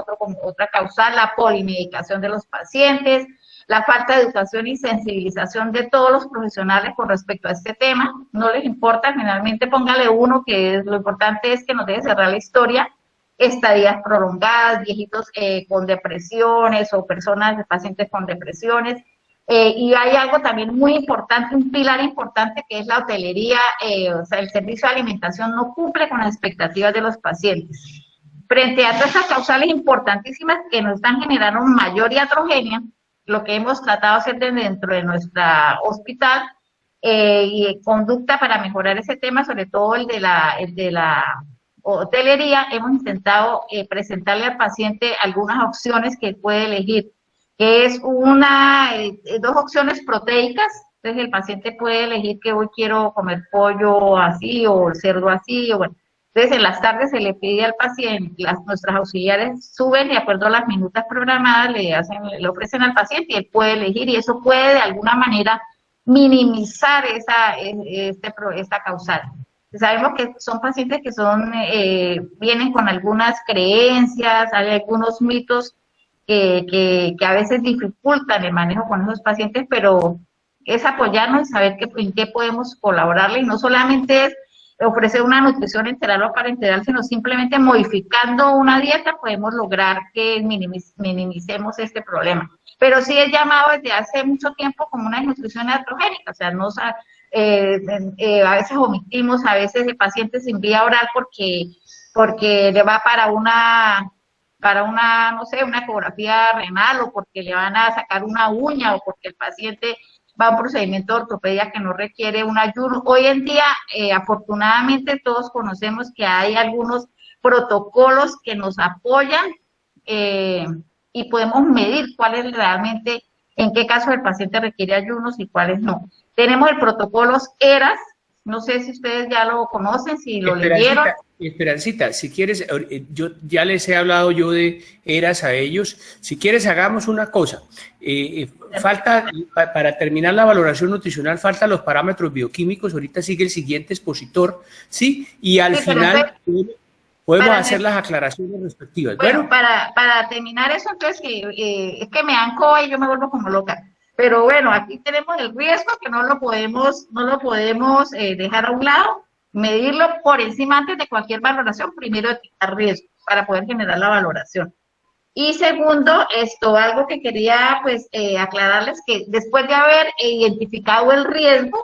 otra causa, la polimedicación de los pacientes, la falta de educación y sensibilización de todos los profesionales con respecto a este tema. No les importa, finalmente póngale uno, que lo importante es que nos deje cerrar la historia. Estadías prolongadas, viejitos con depresiones o pacientes con depresiones. Y hay algo también muy importante, un pilar importante, que es la hotelería, o sea, el servicio de alimentación no cumple con las expectativas de los pacientes. Frente a todas estas causales importantísimas que nos están generando mayor iatrogenia, lo que hemos tratado de hacer dentro de nuestro hospital, y conducta para mejorar ese tema, sobre todo el de la hotelería, hemos intentado presentarle al paciente algunas opciones que puede elegir, que es dos opciones proteicas. Entonces el paciente puede elegir que hoy quiero comer pollo así o cerdo así, o bueno. Entonces en las tardes se le pide al paciente, nuestras auxiliares suben de acuerdo a las minutas programadas, le ofrecen al paciente y él puede elegir, y eso puede de alguna manera minimizar esta causal. Sabemos que son pacientes que vienen con algunas creencias, hay algunos mitos que a veces dificultan el manejo con esos pacientes, pero es apoyarnos y saber en qué podemos colaborarle, y no solamente es ofrecer una nutrición enteral o parenteral, sino simplemente modificando una dieta podemos lograr que minimicemos este problema. Pero sí es llamado desde hace mucho tiempo como una desnutrición iatrogénica, o sea, a veces omitimos, a veces el paciente sin vía oral porque le va para una, no sé, una ecografía renal, o porque le van a sacar una uña, o porque el paciente va a un procedimiento de ortopedia que no requiere un ayuno. Hoy en día, afortunadamente, todos conocemos que hay algunos protocolos que nos apoyan y podemos medir cuál es realmente, en qué caso el paciente requiere ayunos y cuáles no. Tenemos el protocolo ERAS, no sé si ustedes ya lo conocen, si lo leyeron. Esperancita, si quieres, yo ya les he hablado yo de ERAS a ellos. Si quieres, hagamos una cosa. Falta, para terminar la valoración nutricional, faltan los parámetros bioquímicos. Ahorita sigue el siguiente expositor, ¿sí? Y al final podemos hacer las aclaraciones respectivas. Bueno, para terminar eso, entonces, es que me anco y yo me vuelvo como loca. Pero bueno, aquí tenemos el riesgo que no lo podemos dejar a un lado, medirlo por encima antes de cualquier valoración, primero detectar riesgo para poder generar la valoración. Y segundo, algo que quería aclararles, que después de haber identificado el riesgo,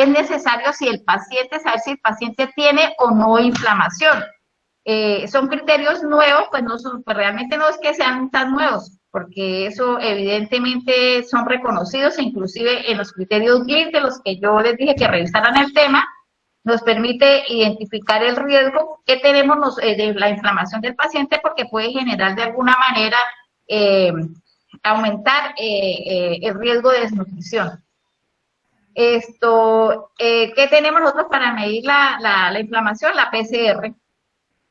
es necesario si el paciente, saber si el paciente tiene o no inflamación. Son criterios nuevos, pues, no son, pues realmente no es que sean tan nuevos, porque eso evidentemente son reconocidos, inclusive en los criterios GLIC de los que yo les dije que revisaran el tema, nos permite identificar el riesgo que tenemos de la inflamación del paciente, porque puede generar de alguna manera aumentar el riesgo de desnutrición. ¿Qué tenemos nosotros para medir la inflamación? La PCR.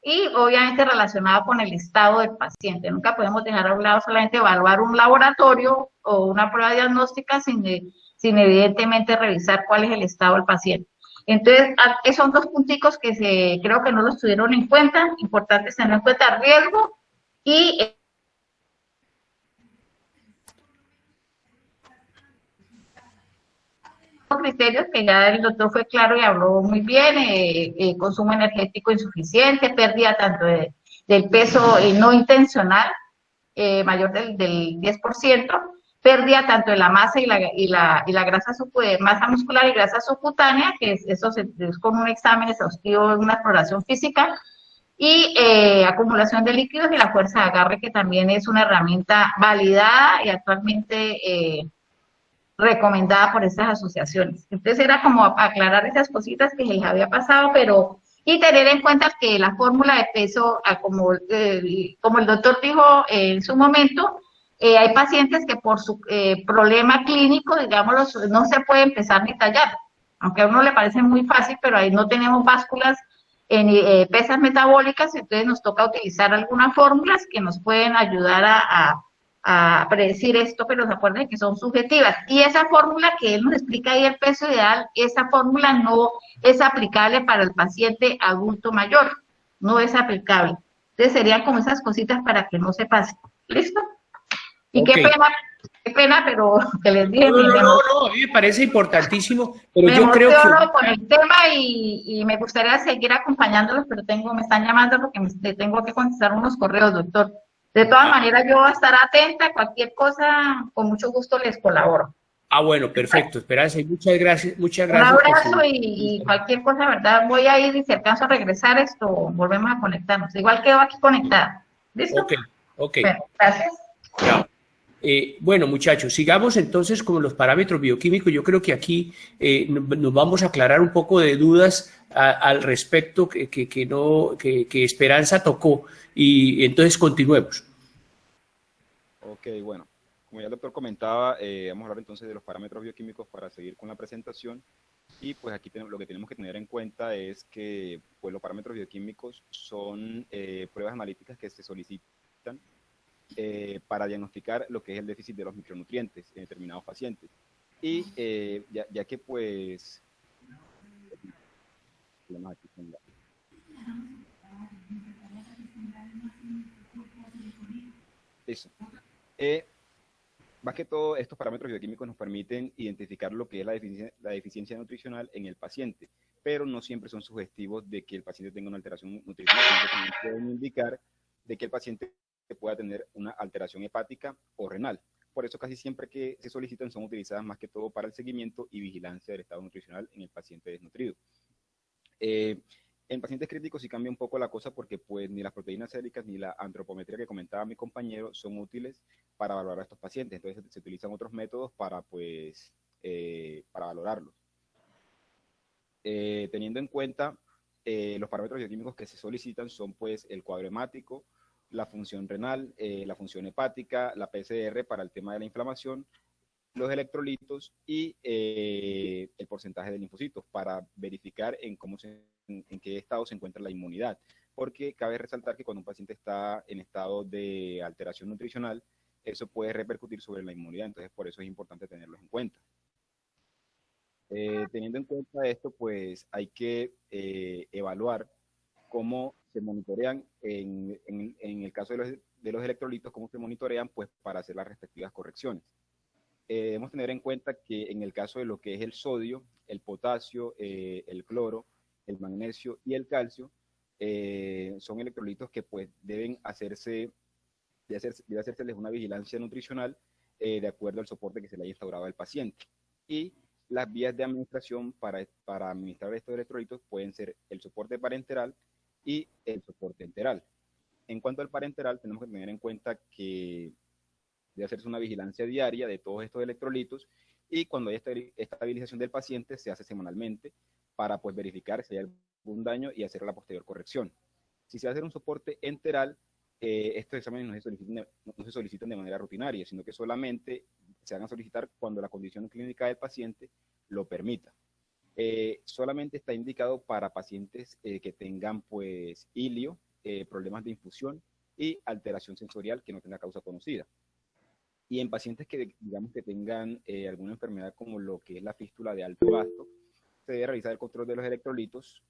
Y obviamente relacionado con el estado del paciente. Nunca podemos dejar a un lado solamente evaluar un laboratorio o una prueba diagnóstica sin evidentemente revisar cuál es el estado del paciente. Entonces, esos son dos punticos que creo que no los tuvieron en cuenta, importante tener en cuenta el riesgo y criterios que ya el doctor fue claro y habló muy bien, consumo energético insuficiente, pérdida tanto del peso no intencional, mayor del 10%, pérdida tanto de la masa y la grasa, masa muscular y grasa subcutánea, que eso es con un examen exhaustivo, una exploración física, y acumulación de líquidos y la fuerza de agarre, que también es una herramienta validada y actualmente recomendada por estas asociaciones. Entonces era como aclarar esas cositas que les había pasado, pero y tener en cuenta que la fórmula de peso, como el doctor dijo en su momento, hay pacientes que por su problema clínico, digámoslo, no se puede empezar ni tallar, aunque a uno le parece muy fácil, pero ahí no tenemos básculas en pesas metabólicas, entonces nos toca utilizar algunas fórmulas que nos pueden ayudar a predecir esto, pero se acuerden que son subjetivas. Y esa fórmula que él nos explica ahí, el peso ideal, esa fórmula no es aplicable para el paciente adulto mayor, no es aplicable. Entonces serían como esas cositas para que no se pase. ¿Listo? Y Okay. Qué pena, pero que les dije. No, a mí me parece importantísimo, pero me yo creo que... con el tema y me gustaría seguir acompañándolos, pero me están llamando porque tengo que contestar unos correos, doctor. De todas maneras, yo voy a estar atenta a cualquier cosa, con mucho gusto les colaboro. Bueno, perfecto, Esperanza, muchas gracias. Un abrazo y cualquier cosa, ¿verdad? Voy a ir y si alcanzo a regresar volvemos a conectarnos. Igual quedo aquí conectada. ¿Listo? Ok. Bueno, gracias. Chao. Bueno, muchachos, sigamos entonces con los parámetros bioquímicos. Yo creo que aquí nos vamos a aclarar un poco de dudas al respecto que Esperanza tocó, y entonces continuemos. Ok, bueno, como ya el doctor comentaba, vamos a hablar entonces de los parámetros bioquímicos para seguir con la presentación. Y pues aquí lo que tenemos que tener en cuenta es que pues, los parámetros bioquímicos son pruebas analíticas que se solicitan para diagnosticar lo que es el déficit de los micronutrientes en determinados pacientes. Y ya que pues... Eso. Más que todo, estos parámetros bioquímicos nos permiten identificar lo que es la deficiencia nutricional en el paciente, pero no siempre son sugestivos de que el paciente tenga una alteración nutricional, sino que también pueden indicar de que el paciente pueda tener una alteración hepática o renal. Por eso casi siempre que se solicitan son utilizadas más que todo para el seguimiento y vigilancia del estado nutricional en el paciente desnutrido. En pacientes críticos sí cambia un poco la cosa porque pues ni las proteínas séricas ni la antropometría que comentaba mi compañero son útiles para valorar a estos pacientes. Entonces se utilizan otros métodos para pues para valorarlos. Teniendo en cuenta los parámetros bioquímicos que se solicitan son pues el cuadro hemático, la función renal, la función hepática, la PCR para el tema de la inflamación, los electrolitos y el porcentaje de linfocitos para verificar en qué estado se encuentra la inmunidad. Porque cabe resaltar que cuando un paciente está en estado de alteración nutricional, eso puede repercutir sobre la inmunidad, entonces por eso es importante tenerlos en cuenta. Teniendo en cuenta esto, pues hay que evaluar cómo se monitorean, en el caso de los electrolitos, cómo se monitorean pues, para hacer las respectivas correcciones. Debemos tener en cuenta que en el caso de lo que es el sodio, el potasio, el cloro, el magnesio y el calcio, son electrolitos que pues, deben hacérseles una vigilancia nutricional de acuerdo al soporte que se le haya instaurado al paciente. Y las vías de administración para administrar estos electrolitos pueden ser el soporte parenteral y el soporte enteral. En cuanto al parenteral, tenemos que tener en cuenta que debe hacerse una vigilancia diaria de todos estos electrolitos y cuando hay estabilización del paciente se hace semanalmente para pues verificar si hay algún daño y hacer la posterior corrección. Si se va a hacer un soporte enteral, estos exámenes no se solicitan de manera rutinaria, sino que solamente se van a solicitar cuando la condición clínica del paciente lo permita. Solamente está indicado para pacientes que tengan pues ilio, problemas de infusión y alteración sensorial que no tenga causa conocida. Y en pacientes que digamos que tengan alguna enfermedad como lo que es la fístula de alto gasto, se debe realizar el control de los electrolitos.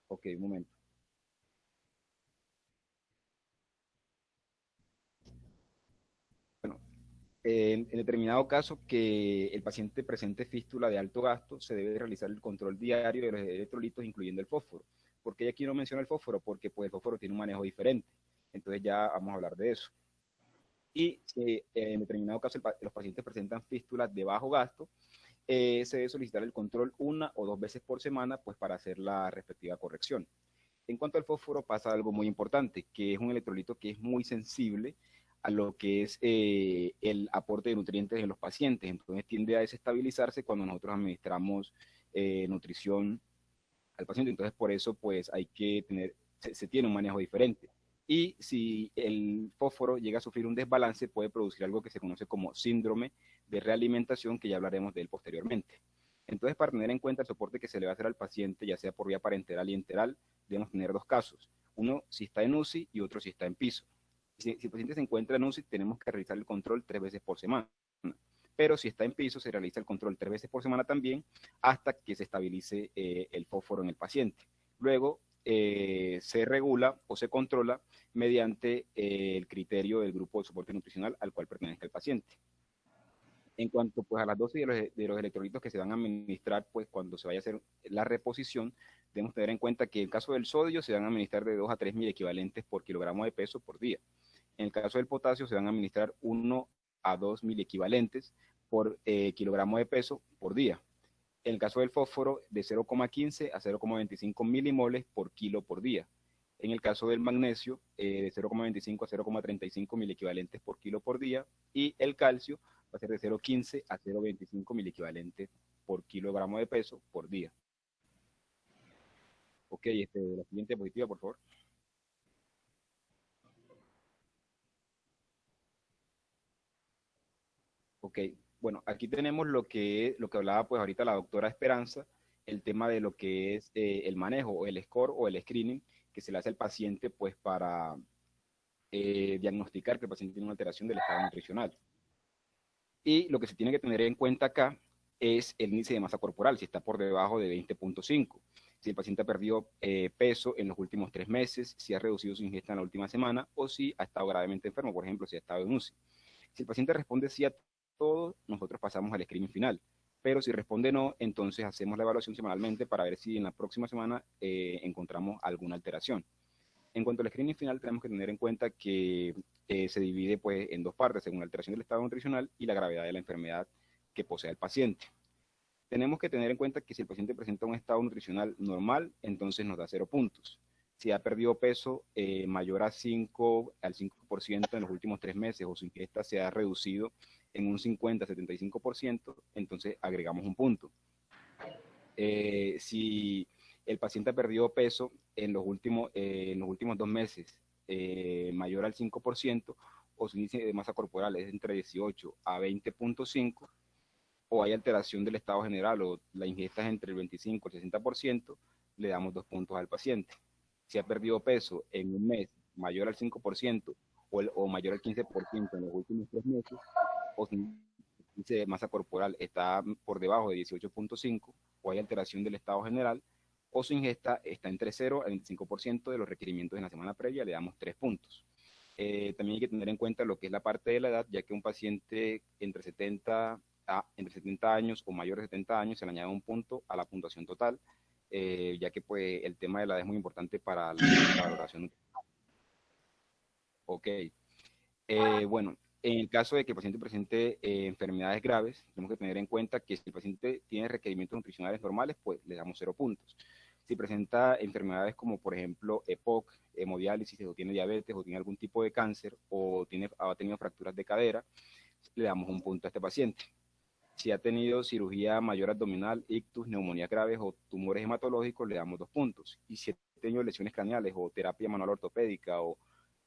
Ok, un momento. Bueno, en determinado caso que el paciente presente fístula de alto gasto, se debe realizar el control diario de los electrolitos, incluyendo el fósforo. ¿Por qué aquí no menciona el fósforo? Porque pues, el fósforo tiene un manejo diferente. Entonces ya vamos a hablar de eso. Y si en determinado caso los pacientes presentan fístulas de bajo gasto, se debe solicitar el control 1 o 2 veces por semana pues, para hacer la respectiva corrección. En cuanto al fósforo pasa algo muy importante, que es un electrolito que es muy sensible a lo que es el aporte de nutrientes en los pacientes, entonces tiende a desestabilizarse cuando nosotros administramos nutrición al paciente, entonces por eso pues hay que tener, se tiene un manejo diferente. Y si el fósforo llega a sufrir un desbalance, puede producir algo que se conoce como síndrome de realimentación, que ya hablaremos de él posteriormente. Entonces, para tener en cuenta el soporte que se le va a hacer al paciente, ya sea por vía parenteral y enteral, debemos tener dos casos. Uno si está en UCI y otro si está en piso. Si el paciente se encuentra en UCI, tenemos que realizar el control 3 veces por semana. Pero si está en piso, se realiza el control 3 veces por semana también, hasta que se estabilice el fósforo en el paciente. Luego, se regula o se controla mediante el criterio del grupo de soporte nutricional al cual pertenezca el paciente. En cuanto pues, a las dosis de los electrolitos que se van a administrar, pues cuando se vaya a hacer la reposición, debemos tener en cuenta que en el caso del sodio se van a administrar de 2 a 3 mil equivalentes por kilogramo de peso por día. En el caso del potasio se van a administrar 1 a 2 mil equivalentes por kilogramo de peso por día. En el caso del fósforo, de 0,15 a 0,25 milimoles por kilo por día. En el caso del magnesio, de 0,25 a 0,35 mil equivalentes por kilo por día. Y el calcio va a ser de 0,15 a 0,25 mil equivalentes por kilogramo de peso por día. Ok, la siguiente diapositiva, por favor. Ok, bueno, aquí tenemos lo que hablaba pues ahorita la doctora Esperanza, el tema de lo que es el manejo o el score o el screening que se le hace al paciente pues para diagnosticar que el paciente tiene una alteración del estado nutricional. Y lo que se tiene que tener en cuenta acá es el índice de masa corporal, si está por debajo de 20.5, si el paciente ha perdido peso en los últimos 3 meses, si ha reducido su ingesta en la última semana o si ha estado gravemente enfermo, por ejemplo, si ha estado en UCI. Si el paciente responde sí a todo, nosotros pasamos al screening final. Pero si responde no, entonces hacemos la evaluación semanalmente para ver si en la próxima semana encontramos alguna alteración. En cuanto al screening final, tenemos que tener en cuenta que se divide pues, en 2 partes, según la alteración del estado nutricional y la gravedad de la enfermedad que posee el paciente. Tenemos que tener en cuenta que si el paciente presenta un estado nutricional normal, entonces nos da 0 puntos. Si ha perdido peso mayor al 5% en los últimos 3 meses o su ingesta se ha reducido en un 50-75%, entonces agregamos 1 punto. Si el paciente ha perdido peso en los últimos 2 meses mayor al 5% o su índice de masa corporal es entre 18 a 20.5, o hay alteración del estado general o la ingesta es entre el 25 y el 60%, le damos 2 puntos al paciente. Si ha perdido peso en un mes mayor al 5% o mayor al 15% en los últimos 3 meses, o su índice de masa corporal está por debajo de 18.5, o hay alteración del estado general, o su ingesta está entre 0 al 25% de los requerimientos en la semana previa, le damos 3 puntos. También hay que tener en cuenta lo que es la parte de la edad, ya que un paciente entre 70 años o mayor de 70 años se le añade 1 punto a la puntuación total, ya que pues, el tema de la edad es muy importante para la valoración. Ok. Bueno, En el caso de que el paciente presente enfermedades graves, tenemos que tener en cuenta que si el paciente tiene requerimientos nutricionales normales, pues le damos 0 puntos. Si presenta enfermedades como, por ejemplo, EPOC, hemodiálisis, o tiene diabetes, o tiene algún tipo de cáncer, o ha tenido fracturas de cadera, le damos 1 punto a este paciente. Si ha tenido cirugía mayor abdominal, ictus, neumonías graves o tumores hematológicos, le damos 2 puntos. Y si ha tenido lesiones craneales o terapia manual ortopédica o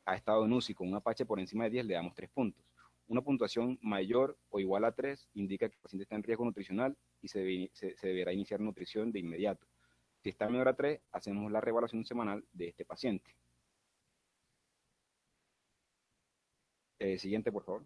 ha estado en UCI con un Apache por encima de 10, le damos 3 puntos. Una puntuación mayor o igual a 3 indica que el paciente está en riesgo nutricional y se deberá iniciar nutrición de inmediato. Si está menor a 3, hacemos la reevaluación semanal de este paciente. Siguiente, por favor.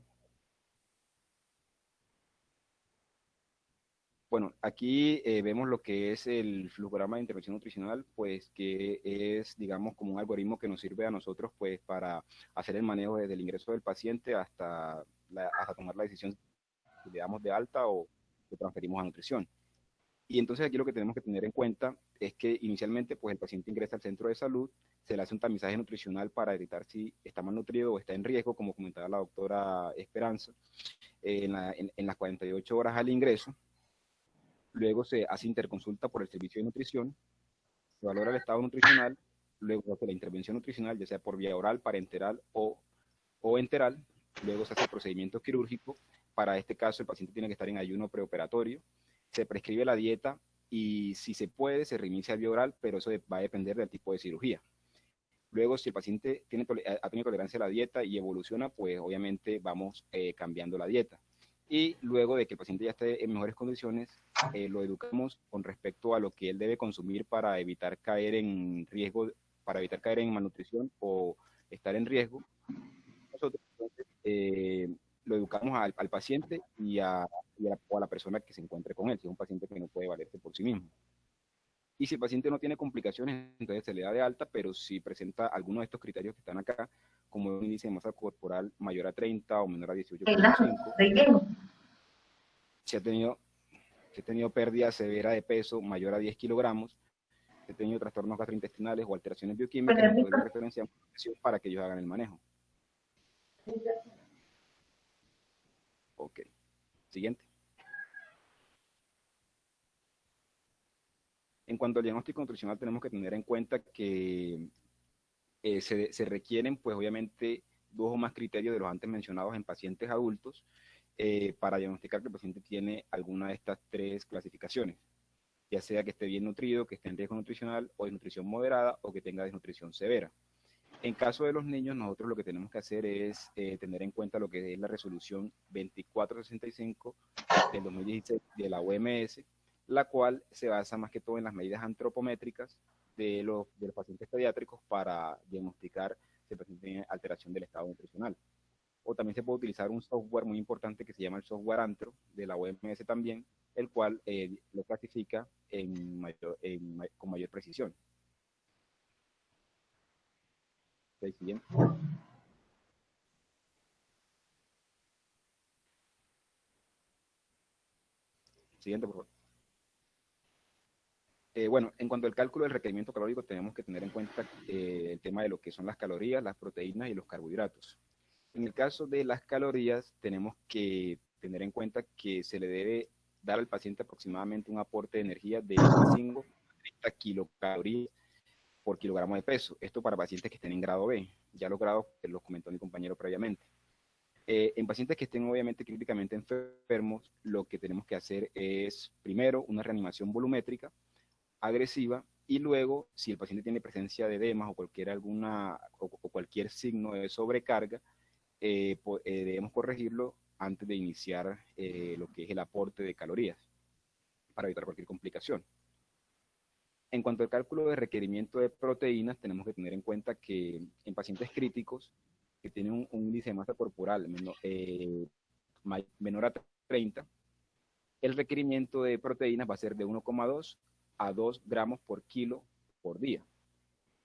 Bueno, aquí vemos lo que es el flujograma de intervención nutricional, pues que es, digamos, como un algoritmo que nos sirve a nosotros, pues, para hacer el manejo desde el ingreso del paciente hasta tomar la decisión si le damos de alta o lo transferimos a nutrición. Y entonces aquí lo que tenemos que tener en cuenta es que inicialmente, pues, el paciente ingresa al centro de salud, se le hace un tamizaje nutricional para detectar si está malnutrido o está en riesgo, como comentaba la doctora Esperanza, en las 48 horas al ingreso. Luego se hace interconsulta por el servicio de nutrición, se valora el estado nutricional, luego de la intervención nutricional, ya sea por vía oral, parenteral o enteral, luego se hace el procedimiento quirúrgico. Para este caso el paciente tiene que estar en ayuno preoperatorio, se prescribe la dieta y si se puede se reinicia vía oral, pero eso va a depender del tipo de cirugía. Luego, si el paciente ha tenido tolerancia a la dieta y evoluciona, pues obviamente vamos cambiando la dieta. Y luego de que el paciente ya esté en mejores condiciones, lo educamos con respecto a lo que él debe consumir para evitar caer en riesgo, para evitar caer en malnutrición o estar en riesgo. Nosotros entonces, lo educamos al paciente o a la persona que se encuentre con él, si es un paciente que no puede valerse por sí mismo. Y si el paciente no tiene complicaciones, entonces se le da de alta, pero si presenta alguno de estos criterios que están acá, como un índice de masa corporal mayor a 30 o menor a 18.5, si ha tenido pérdida severa de peso mayor a 10 kilogramos, si ha tenido trastornos gastrointestinales o alteraciones bioquímicas, entonces lo referenciamos para que ellos hagan el manejo. Ok. Siguiente. En cuanto al diagnóstico nutricional, tenemos que tener en cuenta que se requieren, pues obviamente, 2 o más criterios de los antes mencionados en pacientes adultos para diagnosticar que el paciente tiene alguna de estas 3 clasificaciones, ya sea que esté bien nutrido, que esté en riesgo nutricional o desnutrición moderada o que tenga desnutrición severa. En caso de los niños, nosotros lo que tenemos que hacer es tener en cuenta lo que es la resolución 2465 del 2016 de la OMS, la cual se basa más que todo en las medidas antropométricas de los pacientes pediátricos para diagnosticar si el paciente tiene alteración del estado nutricional. O también se puede utilizar un software muy importante que se llama el software Antro, de la OMS también, el cual lo clasifica con mayor precisión. Okay, siguiente. Siguiente, por favor. Bueno, en cuanto al cálculo del requerimiento calórico, tenemos que tener en cuenta el tema de lo que son las calorías, las proteínas y los carbohidratos. En el caso de las calorías, tenemos que tener en cuenta que se le debe dar al paciente aproximadamente un aporte de energía de 25 a 30 kilocalorías por kilogramo de peso. Esto para pacientes que estén en grado B. Ya los grados los comentó mi compañero previamente. En pacientes que estén obviamente críticamente enfermos, lo que tenemos que hacer es, primero, una reanimación volumétrica agresiva y luego, si el paciente tiene presencia de edemas o cualquier signo de sobrecarga, debemos corregirlo antes de iniciar lo que es el aporte de calorías para evitar cualquier complicación. En cuanto al cálculo de requerimiento de proteínas, tenemos que tener en cuenta que en pacientes críticos que tienen un índice de masa corporal menor a 30, el requerimiento de proteínas va a ser de 1,2 a 2 gramos por kilo por día.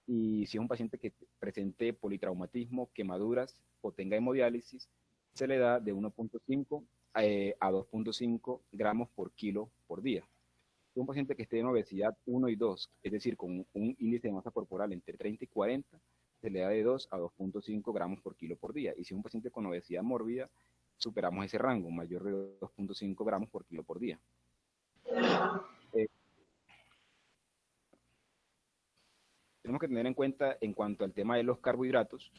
Y si es un paciente que presente politraumatismo, quemaduras o tenga hemodiálisis, se le da de 1,5 a 2,5 gramos por kilo por día. Si es un paciente que esté en obesidad 1 y 2, es decir, con un índice de masa corporal entre 30 y 40, se le da de 2 a 2.5 gramos por kilo por día. Y si es un paciente con obesidad mórbida, superamos ese rango, mayor de 2.5 gramos por kilo por día. Eh, Tenemos que tener en cuenta en cuanto al tema de los carbohidratos,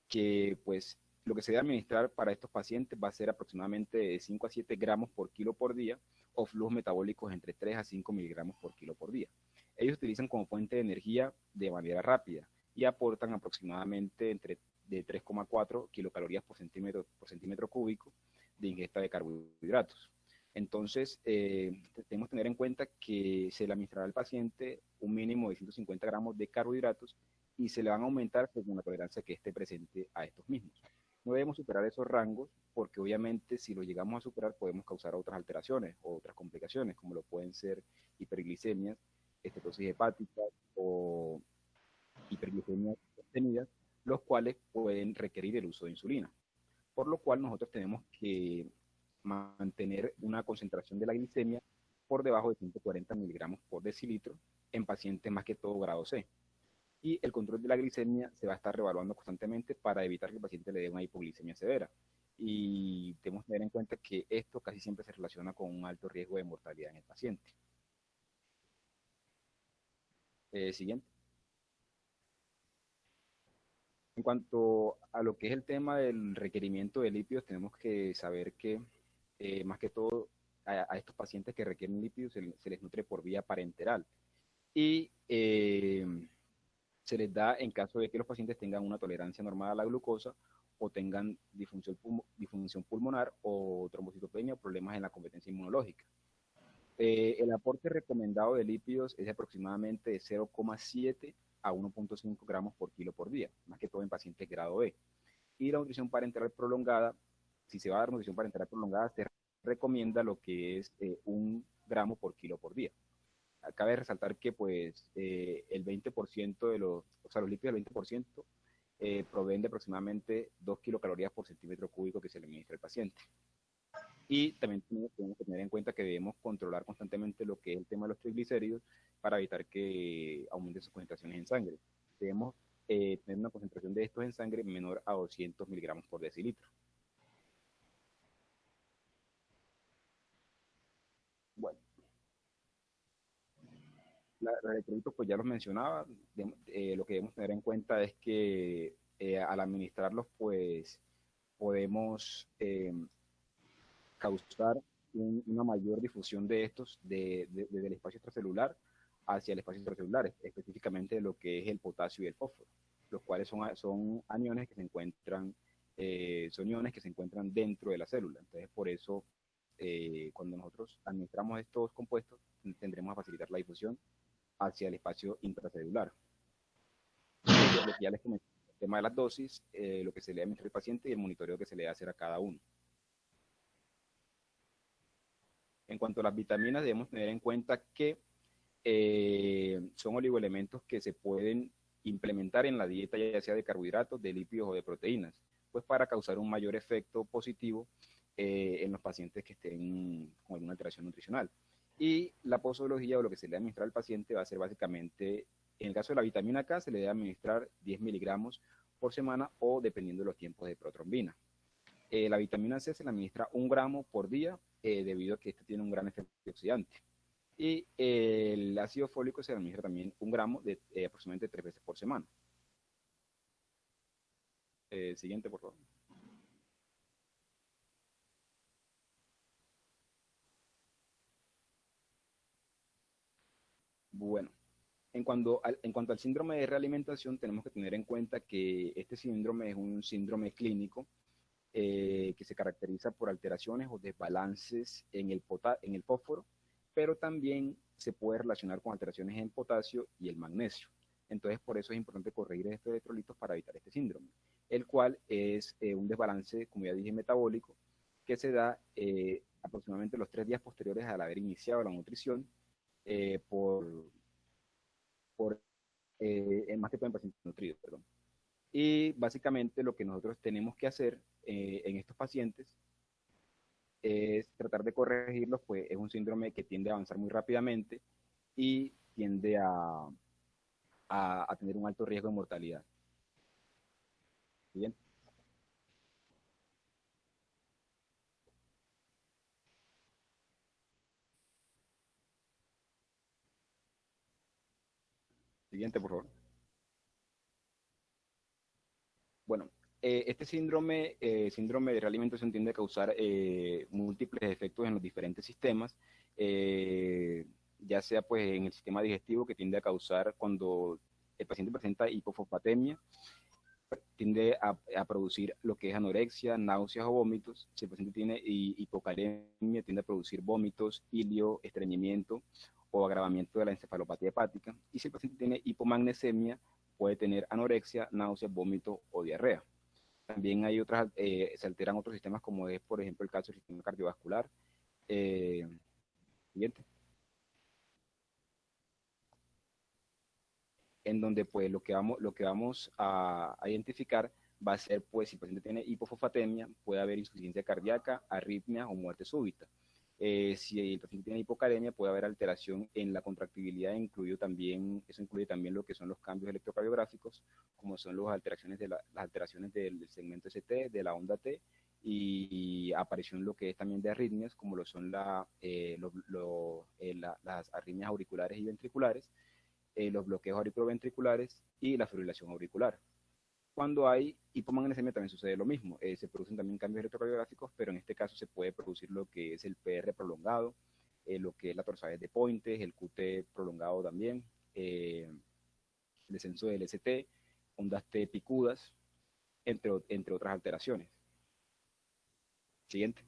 que pues lo que se debe administrar para estos pacientes va a ser aproximadamente de 5 a 7 gramos por kilo por día o flujos metabólicos entre 3 a 5 miligramos por kilo por día. Ellos utilizan como fuente de energía de manera rápida y aportan aproximadamente de 3,4 kilocalorías por centímetro cúbico de ingesta de carbohidratos. Entonces, tenemos que tener en cuenta que se le administrará al paciente un mínimo de 150 gramos de carbohidratos y se le van a aumentar según la tolerancia que esté presente a estos mismos. No debemos superar esos rangos porque obviamente si lo llegamos a superar podemos causar otras alteraciones o otras complicaciones como lo pueden ser hiperglicemias, estetosis hepática o hiperglicemias sostenidas, los cuales pueden requerir el uso de insulina. Por lo cual nosotros tenemos que mantener una concentración de la glicemia por debajo de 140 miligramos por decilitro en pacientes más que todo grado C. Y el control de la glicemia se va a estar reevaluando constantemente para evitar que el paciente le dé una hipoglicemia severa. Y tenemos que tener en cuenta que esto casi siempre se relaciona con un alto riesgo de mortalidad en el paciente. Siguiente. En cuanto a lo que es el tema del requerimiento de lípidos, tenemos que saber que más que todo a estos pacientes que requieren lípidos se les nutre por vía parenteral. Y se les da en caso de que los pacientes tengan una tolerancia normal a la glucosa o tengan disfunción pulmonar o trombocitopenia o problemas en la competencia inmunológica. El aporte recomendado de lípidos es de aproximadamente de 0,7 a 1.5 gramos por kilo por día, más que todo en pacientes grado B. Y la nutrición parenteral prolongada, si se va a dar nutrición parenteral prolongada, se recomienda lo que es 1 gramo por kilo por día. Cabe resaltar que pues el 20% de los lípidos del 20% proveen de aproximadamente 2 kilocalorías por centímetro cúbico que se le administra al paciente. Y también tenemos que tener en cuenta que debemos controlar constantemente lo que es el tema de los triglicéridos para evitar que aumenten sus concentraciones en sangre. Debemos tener una concentración de estos en sangre menor a 200 miligramos por decilitro. Bueno, los electrolitos pues ya los mencionaba. Lo que debemos tener en cuenta es que al administrarlos pues podemos causar una mayor difusión de estos desde el espacio extracelular hacia el espacio intracelular, específicamente de lo que es el potasio y el fósforo, los cuales son iones que se encuentran dentro de la célula. Entonces, por eso, cuando nosotros administramos estos compuestos, tendremos a facilitar la difusión hacia el espacio intracelular. Lo que ya les comenté, el tema de las dosis, lo que se le administra al paciente y el monitoreo que se le debe hacer a cada uno. En cuanto a las vitaminas, debemos tener en cuenta que son oligoelementos que se pueden implementar en la dieta, ya sea de carbohidratos, de lípidos o de proteínas, pues para causar un mayor efecto positivo en los pacientes que estén con alguna alteración nutricional. Y la posología o lo que se le administra al paciente va a ser básicamente, en el caso de la vitamina K, se le debe administrar 10 miligramos por semana o dependiendo de los tiempos de protrombina. La vitamina C se le administra 1 gramo por día debido a que este tiene un gran efecto antioxidante. Y el ácido fólico se le administra también 1 gramo de aproximadamente 3 veces por semana. Siguiente, por favor. Bueno, en cuanto al síndrome de realimentación, tenemos que tener en cuenta que este síndrome es un síndrome clínico que se caracteriza por alteraciones o desbalances en el fósforo, pero también se puede relacionar con alteraciones en el potasio y el magnesio. Entonces, por eso es importante corregir estos electrolitos para evitar este síndrome, el cual es un desbalance, como ya dije, metabólico, que se da aproximadamente los 3 días posteriores al haber iniciado la nutrición más que todo en pacientes nutridos, perdón. Y básicamente lo que nosotros tenemos que hacer en estos pacientes es tratar de corregirlos, pues es un síndrome que tiende a avanzar muy rápidamente y tiende a tener un alto riesgo de mortalidad. Bien. Siguiente, por favor. Bueno, este síndrome de realimentación tiende a causar múltiples efectos en los diferentes sistemas, ya sea pues en el sistema digestivo, que tiende a causar cuando el paciente presenta hipofosfatemia, tiende a producir lo que es anorexia, náuseas o vómitos. Si el paciente tiene hipocalemia, tiende a producir vómitos, ilio, estreñimiento o agravamiento de la encefalopatía hepática. Y si el paciente tiene hipomagnesemia, puede tener anorexia, náuseas, vómito o diarrea. También hay otras, se alteran otros sistemas, como es, por ejemplo, el caso del sistema cardiovascular. Siguiente. En donde pues lo que vamos a identificar va a ser, pues, si el paciente tiene hipofosfatemia, puede haber insuficiencia cardíaca, arritmia o muerte súbita. Si el paciente tiene hipocalemia, puede haber alteración en la contractibilidad, eso incluye también lo que son los cambios electrocardiográficos, como son las alteraciones del segmento ST, de la onda T, y aparición lo que es también de arritmias, como lo son las arritmias auriculares y ventriculares, los bloqueos auriculoventriculares y la fibrilación auricular. Cuando hay hipomagnesemia también sucede lo mismo, se producen también cambios electrocardiográficos, pero en este caso se puede producir lo que es el PR prolongado, lo que es la torsades de Pointes, el QT prolongado también, el descenso del ST, ondas T picudas, entre otras alteraciones. Siguiente.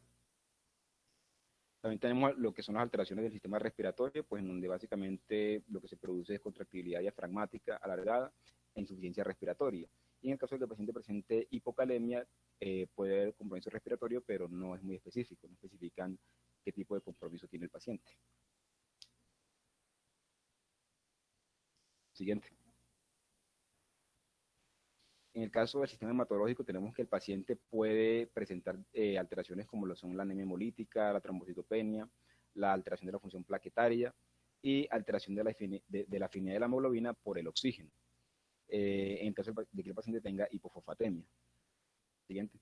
También tenemos lo que son las alteraciones del sistema respiratorio, pues en donde básicamente lo que se produce es contractilidad diafragmática alargada e insuficiencia respiratoria. Y en el caso de que el paciente presente hipocalemia, puede haber compromiso respiratorio, pero no es muy específico, no especifican qué tipo de compromiso tiene el paciente. Siguiente. En el caso del sistema hematológico, tenemos que el paciente puede presentar alteraciones como lo son la anemia hemolítica, la trombocitopenia, la alteración de la función plaquetaria y alteración de la afinidad de la hemoglobina por el oxígeno, en el caso de que el paciente tenga hipofosfatemia. Siguiente.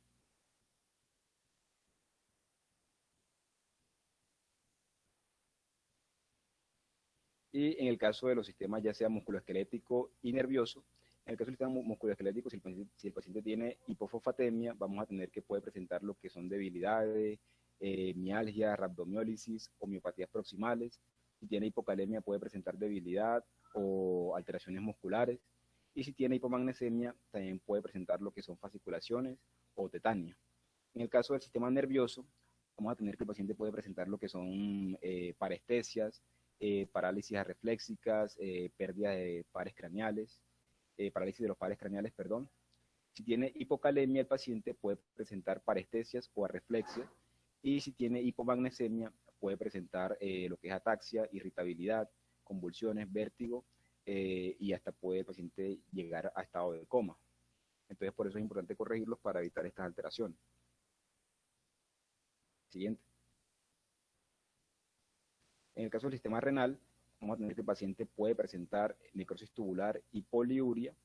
Y en el caso de los sistemas ya sea musculoesquelético y nervioso, en el caso del sistema musculoesquelético, si el paciente tiene hipofosfatemia, vamos a tener que puede presentar lo que son debilidades, mialgia, rhabdomiólisis, o miopatías proximales. Si tiene hipocalemia, puede presentar debilidad o alteraciones musculares. Y si tiene hipomagnesemia, también puede presentar lo que son fasciculaciones o tetania. En el caso del sistema nervioso, vamos a tener que el paciente puede presentar lo que son parestesias, parálisis refléxicas, pérdida de pares craneales, parálisis de los pares craneales, perdón. Si tiene hipocalemia, el paciente puede presentar parestesias o arreflexias, y si tiene hipomagnesemia, puede presentar lo que es ataxia, irritabilidad, convulsiones, vértigo, y hasta puede el paciente llegar a estado de coma. Entonces, por eso es importante corregirlos para evitar estas alteraciones. Siguiente. En el caso del sistema renal, vamos a tener que el paciente puede presentar necrosis tubular y poliuria.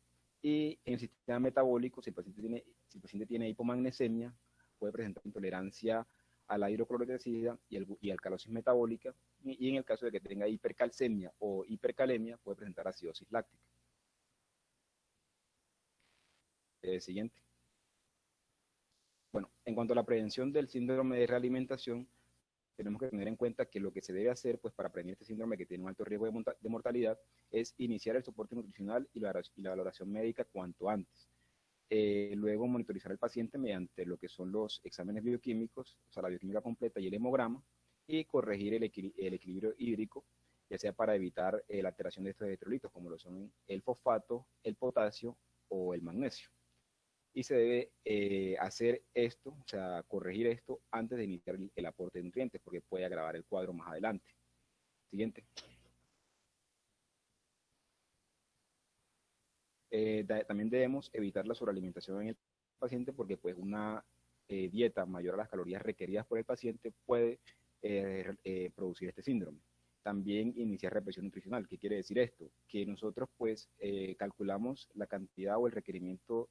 Y en el sistema metabólico, si el paciente tiene hipomagnesemia, puede presentar intolerancia a la hidroclorotiazida y alcalosis metabólica. Y en el caso de que tenga hipercalcemia o hipercalemia, puede presentar acidosis láctica. Siguiente. Bueno, en cuanto a la prevención del síndrome de realimentación, tenemos que tener en cuenta que lo que se debe hacer, pues, para prevenir este síndrome que tiene un alto riesgo de mortalidad, es iniciar el soporte nutricional y la valoración médica cuanto antes. Luego monitorizar al paciente mediante lo que son los exámenes bioquímicos, o sea, la bioquímica completa y el hemograma, y corregir el equilibrio hídrico, ya sea para evitar la alteración de estos electrolitos, como lo son el fosfato, el potasio o el magnesio. Y se debe hacer esto, o sea, corregir esto antes de iniciar el aporte de nutrientes, porque puede agravar el cuadro más adelante. Siguiente. También debemos evitar la sobrealimentación en el paciente, porque pues una dieta mayor a las calorías requeridas por el paciente puede producir este síndrome. También iniciar represión nutricional. ¿Qué quiere decir esto? Que nosotros pues calculamos la cantidad o el requerimiento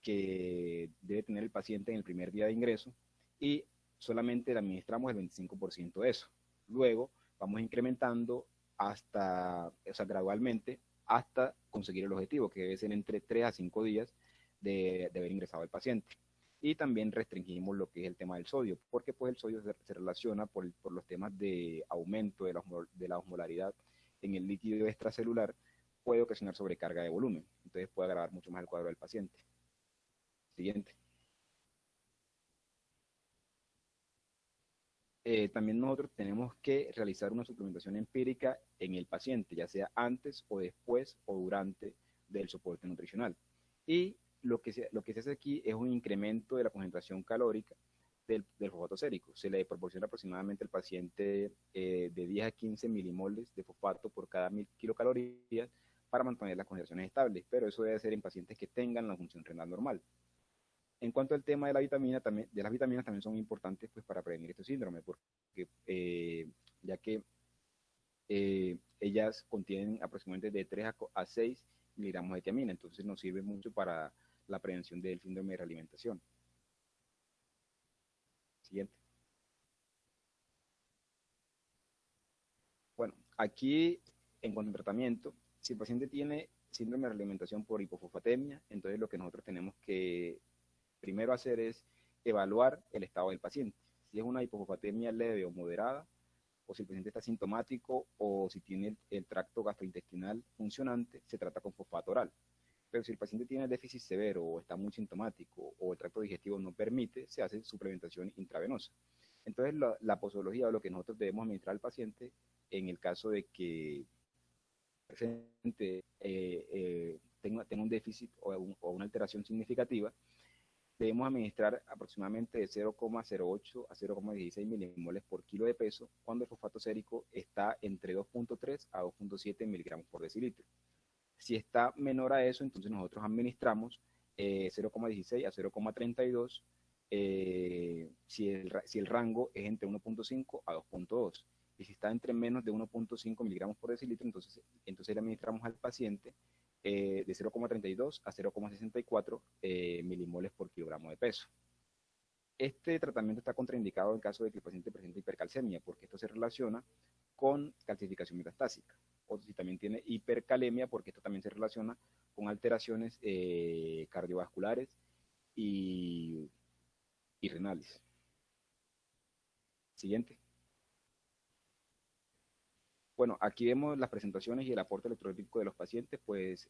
que debe tener el paciente en el primer día de ingreso y solamente le administramos el 25% de eso. Luego vamos incrementando hasta, o sea, gradualmente hasta conseguir el objetivo, que debe ser entre 3 a 5 días de haber ingresado el paciente. Y también restringimos lo que es el tema del sodio, porque pues el sodio se relaciona por los temas de aumento de la osmolaridad en el líquido extracelular, puede ocasionar sobrecarga de volumen, entonces puede agravar mucho más el cuadro del paciente. Siguiente. También nosotros tenemos que realizar una suplementación empírica en el paciente, ya sea antes o después o durante del soporte nutricional. Y lo que se hace aquí es un incremento de la concentración calórica del fosfato sérico. Se le proporciona aproximadamente al paciente de 10 a 15 milimoles de fosfato por cada 1000 kilocalorías para mantener las concentraciones estables, pero eso debe ser en pacientes que tengan la función renal normal. En cuanto al tema de la vitamina, también, de las vitaminas también son importantes pues, para prevenir este síndrome, porque ya que ellas contienen aproximadamente de 3 a 6 miligramos de tiamina, entonces nos sirve mucho para la prevención del síndrome de realimentación. Siguiente. Bueno, aquí en cuanto al tratamiento, si el paciente tiene síndrome de realimentación por hipofosfatemia, entonces lo que nosotros tenemos que primero hacer es evaluar el estado del paciente. Si es una hipofosfatemia leve o moderada, o si el paciente está sintomático, o si tiene el tracto gastrointestinal funcionante, se trata con fosfato oral. Pero si el paciente tiene déficit severo o está muy sintomático o el tracto digestivo no permite, se hace suplementación intravenosa. Entonces la posología o lo que nosotros debemos administrar al paciente en el caso de que el paciente tenga un déficit o una alteración significativa, debemos administrar aproximadamente de 0,08 a 0,16 milimoles por kilo de peso cuando el fosfato sérico está entre 2,3 a 2,7 miligramos por decilitro. Si está menor a eso, entonces nosotros administramos 0,16 a 0,32 si el rango es entre 1,5 a 2,2. Y si está entre menos de 1,5 miligramos por decilitro, entonces le administramos al paciente de 0,32 a 0,64 milimoles por kilogramo de peso. Este tratamiento está contraindicado en caso de que el paciente presente hipercalcemia, porque esto se relaciona con calcificación metastásica. O si también tiene hipercalemia, porque esto también se relaciona con alteraciones cardiovasculares y renales. Siguiente. Bueno, aquí vemos las presentaciones y el aporte electrolítico de los pacientes, pues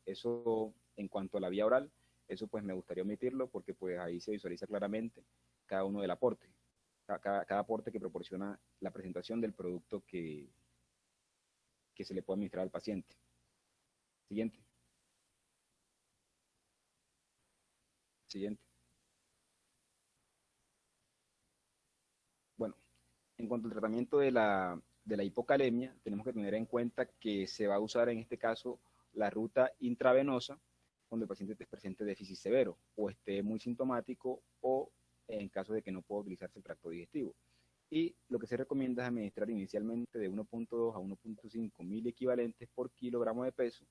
eso en cuanto a la vía oral, eso pues me gustaría omitirlo porque pues ahí se visualiza claramente cada uno del aporte, cada aporte que proporciona la presentación del producto que se le puede administrar al paciente. Siguiente. Siguiente. Bueno, en cuanto al tratamiento de la hipocalemia, tenemos que tener en cuenta que se va a usar en este caso la ruta intravenosa cuando el paciente presente déficit severo o esté muy sintomático o en caso de que no pueda utilizarse el tracto digestivo. Y lo que se recomienda es administrar inicialmente de 1,2 a 1,5 mil equivalentes por kilogramo de peso,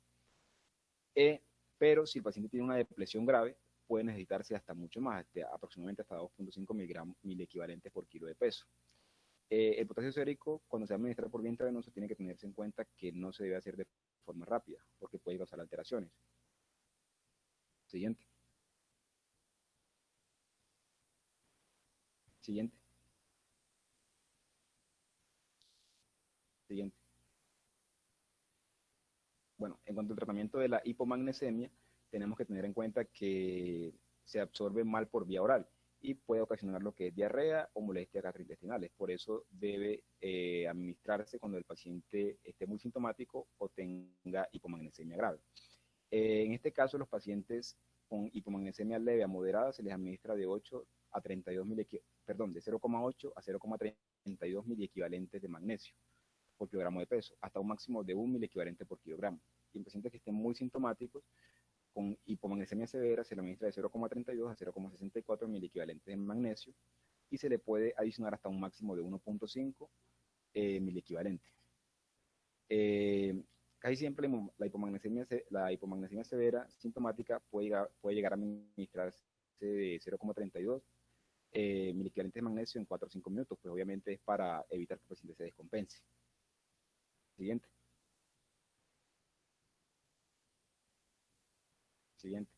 pero si el paciente tiene una depresión grave, puede necesitarse hasta mucho más, aproximadamente hasta 2,5 mil equivalentes por kilo de peso. El potasio sérico, cuando se administra por vía intravenosa, tiene que tenerse en cuenta que no se debe hacer de forma rápida, porque puede causar alteraciones. Siguiente. Siguiente. Siguiente. Bueno, en cuanto al tratamiento de la hipomagnesemia, tenemos que tener en cuenta que se absorbe mal por vía oral y puede ocasionar lo que es diarrea o molestias gastrointestinales. Por eso debe administrarse cuando el paciente esté muy sintomático o tenga hipomagnesemia grave. En este caso, los pacientes con hipomagnesemia leve a moderada se les administra de 8 a 32 de 0,8 a 0,32 miliequivalentes de magnesio por kilogramo de peso, hasta un máximo de 1 miliequivalente por kilogramo. Y en pacientes que estén muy sintomáticos, con hipomagnesemia severa, se le administra de 0,32 a 0,64 miliequivalentes de magnesio y se le puede adicionar hasta un máximo de 1,5 miliequivalente. Casi siempre la hipomagnesemia severa sintomática puede llegar a administrarse de 0,32 miliequivalentes de magnesio en 4 o 5 minutos, pues obviamente es para evitar que el paciente se descompense. Siguiente. Siguiente.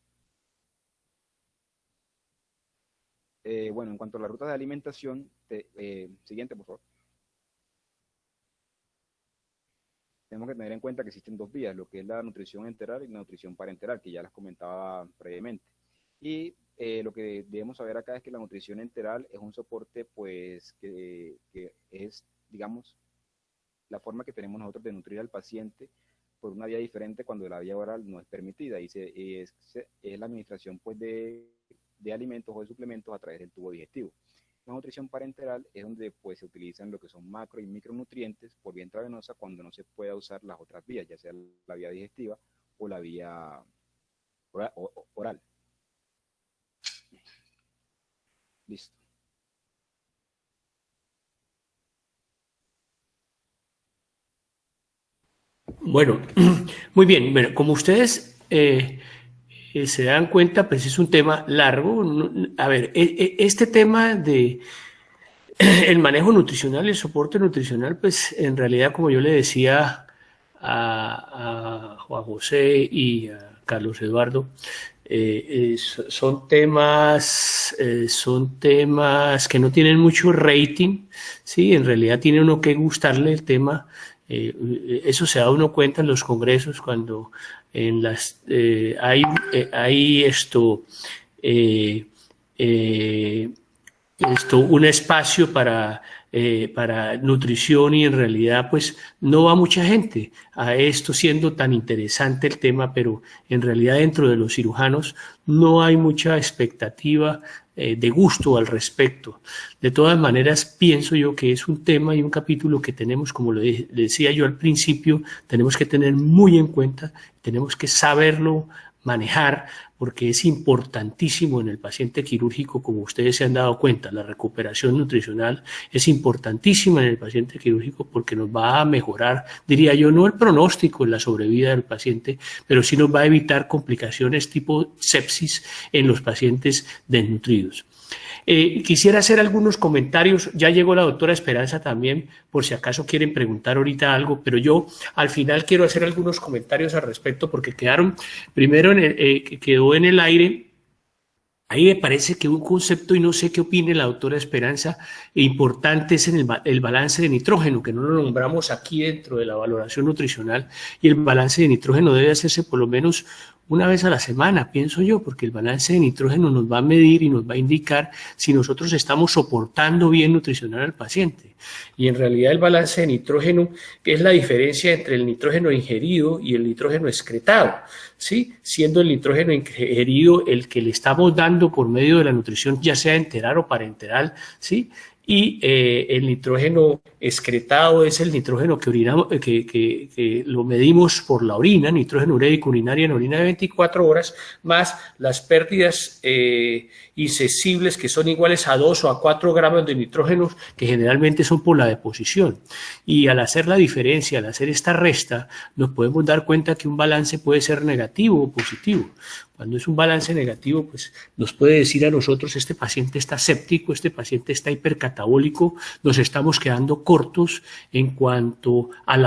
Bueno, en cuanto a las rutas de alimentación, siguiente, por favor. Tenemos que tener en cuenta que existen dos vías, lo que es la nutrición enteral y la nutrición parenteral, que ya las comentaba previamente. Y lo que debemos saber acá es que la nutrición enteral es un soporte, pues, que es, digamos, la forma que tenemos nosotros de nutrir al paciente por una vía diferente cuando la vía oral no es permitida, y es la administración, pues, de alimentos o de suplementos a través del tubo digestivo. La nutrición parenteral es donde, pues, se utilizan lo que son macro y micronutrientes por vía intravenosa cuando no se pueda usar las otras vías, ya sea la vía digestiva o la vía oral. Listo. Bueno, muy bien. Bueno, como ustedes se dan cuenta, pues es un tema largo. A ver, este tema de el manejo nutricional y el soporte nutricional, pues en realidad, como yo le decía a Juan José y a Carlos Eduardo, son temas que no tienen mucho rating, ¿sí? En realidad tiene uno que gustarle el tema. Eso se da uno cuenta en los congresos cuando en las hay un espacio para nutrición, y en realidad pues no va mucha gente a esto, siendo tan interesante el tema, pero en realidad dentro de los cirujanos no hay mucha expectativa de gusto al respecto. De todas maneras, pienso yo que es un tema y un capítulo que tenemos, como le decía yo al principio, tenemos que tener muy en cuenta, tenemos que saberlo manejar, porque es importantísimo en el paciente quirúrgico, como ustedes se han dado cuenta. La recuperación nutricional es importantísima en el paciente quirúrgico porque nos va a mejorar, diría yo, no el pronóstico en la sobrevida del paciente, pero sí nos va a evitar complicaciones tipo sepsis en los pacientes desnutridos. Quisiera hacer algunos comentarios. Ya llegó la doctora Esperanza también, por si acaso quieren preguntar ahorita algo, pero yo al final quiero hacer algunos comentarios al respecto porque quedaron, primero quedó en el aire. Ahí me parece que un concepto, y no sé qué opine la doctora Esperanza, importante es en el balance de nitrógeno, que no lo nombramos aquí dentro de la valoración nutricional, y el balance de nitrógeno debe hacerse por lo menos una vez a la semana, pienso yo, porque el balance de nitrógeno nos va a medir y nos va a indicar si nosotros estamos soportando bien nutricional al paciente. Y en realidad el balance de nitrógeno, que es la diferencia entre el nitrógeno ingerido y el nitrógeno excretado, ¿sí? Siendo el nitrógeno ingerido el que le estamos dando por medio de la nutrición, ya sea enteral o parenteral, ¿sí? Y el nitrógeno excretado es el nitrógeno que orinamos, que lo medimos por la orina, nitrógeno ureico urinario en orina de 24 horas, más las pérdidas insensibles, que son iguales a 2 o a 4 gramos de nitrógeno, que generalmente son por la deposición. Y al hacer la diferencia, al hacer esta resta, nos podemos dar cuenta que un balance puede ser negativo o positivo. Cuando es un balance negativo, pues nos puede decir a nosotros: este paciente está séptico, este paciente está hipercatabólico, nos estamos quedando cortos en cuanto al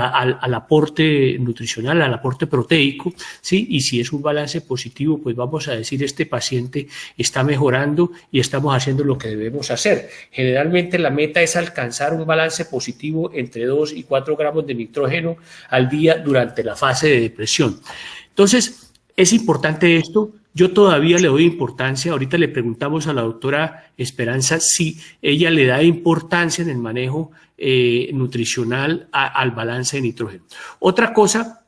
aporte nutricional, al aporte proteico, ¿sí? Y si es un balance positivo, pues vamos a decir: este paciente está mejorando y estamos haciendo lo que debemos hacer. Generalmente la meta es alcanzar un balance positivo entre 2 y 4 gramos de nitrógeno al día durante la fase de depresión. Entonces, es importante esto. Yo todavía le doy importancia. Ahorita le preguntamos a la doctora Esperanza si ella le da importancia en el manejo nutricional al balance de nitrógeno. Otra cosa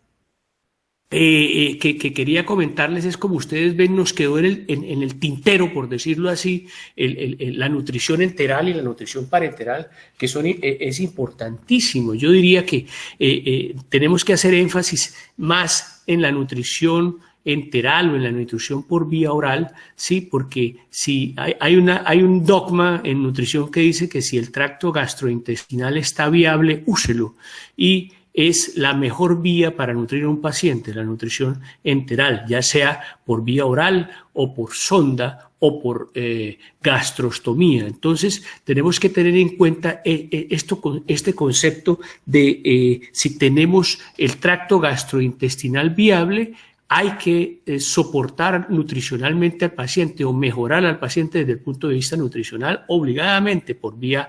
que quería comentarles es, como ustedes ven, nos quedó en el tintero, por decirlo así, la nutrición enteral y la nutrición parenteral, que es importantísimo. Yo diría que tenemos que hacer énfasis más en la nutrición enteral o en la nutrición por vía oral, sí, porque si hay un dogma en nutrición que dice que si el tracto gastrointestinal está viable, úselo. Y es la mejor vía para nutrir a un paciente, la nutrición enteral, ya sea por vía oral o por sonda o por gastrostomía. Entonces, tenemos que tener en cuenta este concepto de si tenemos el tracto gastrointestinal viable, hay que soportar nutricionalmente al paciente o mejorar al paciente desde el punto de vista nutricional obligadamente por vía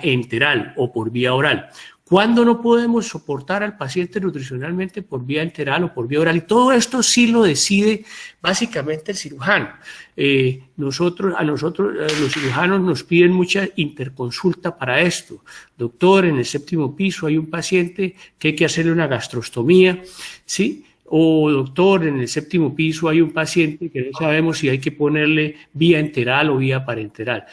enteral o por vía oral. ¿Cuándo no podemos soportar al paciente nutricionalmente por vía enteral o por vía oral? Y todo esto sí lo decide básicamente el cirujano. A nosotros los cirujanos nos piden mucha interconsulta para esto. Doctor, en el 7º piso hay un paciente que hay que hacerle una gastrostomía, ¿sí? O doctor, en el 7º piso hay un paciente que no sabemos si hay que ponerle vía enteral o vía parenteral.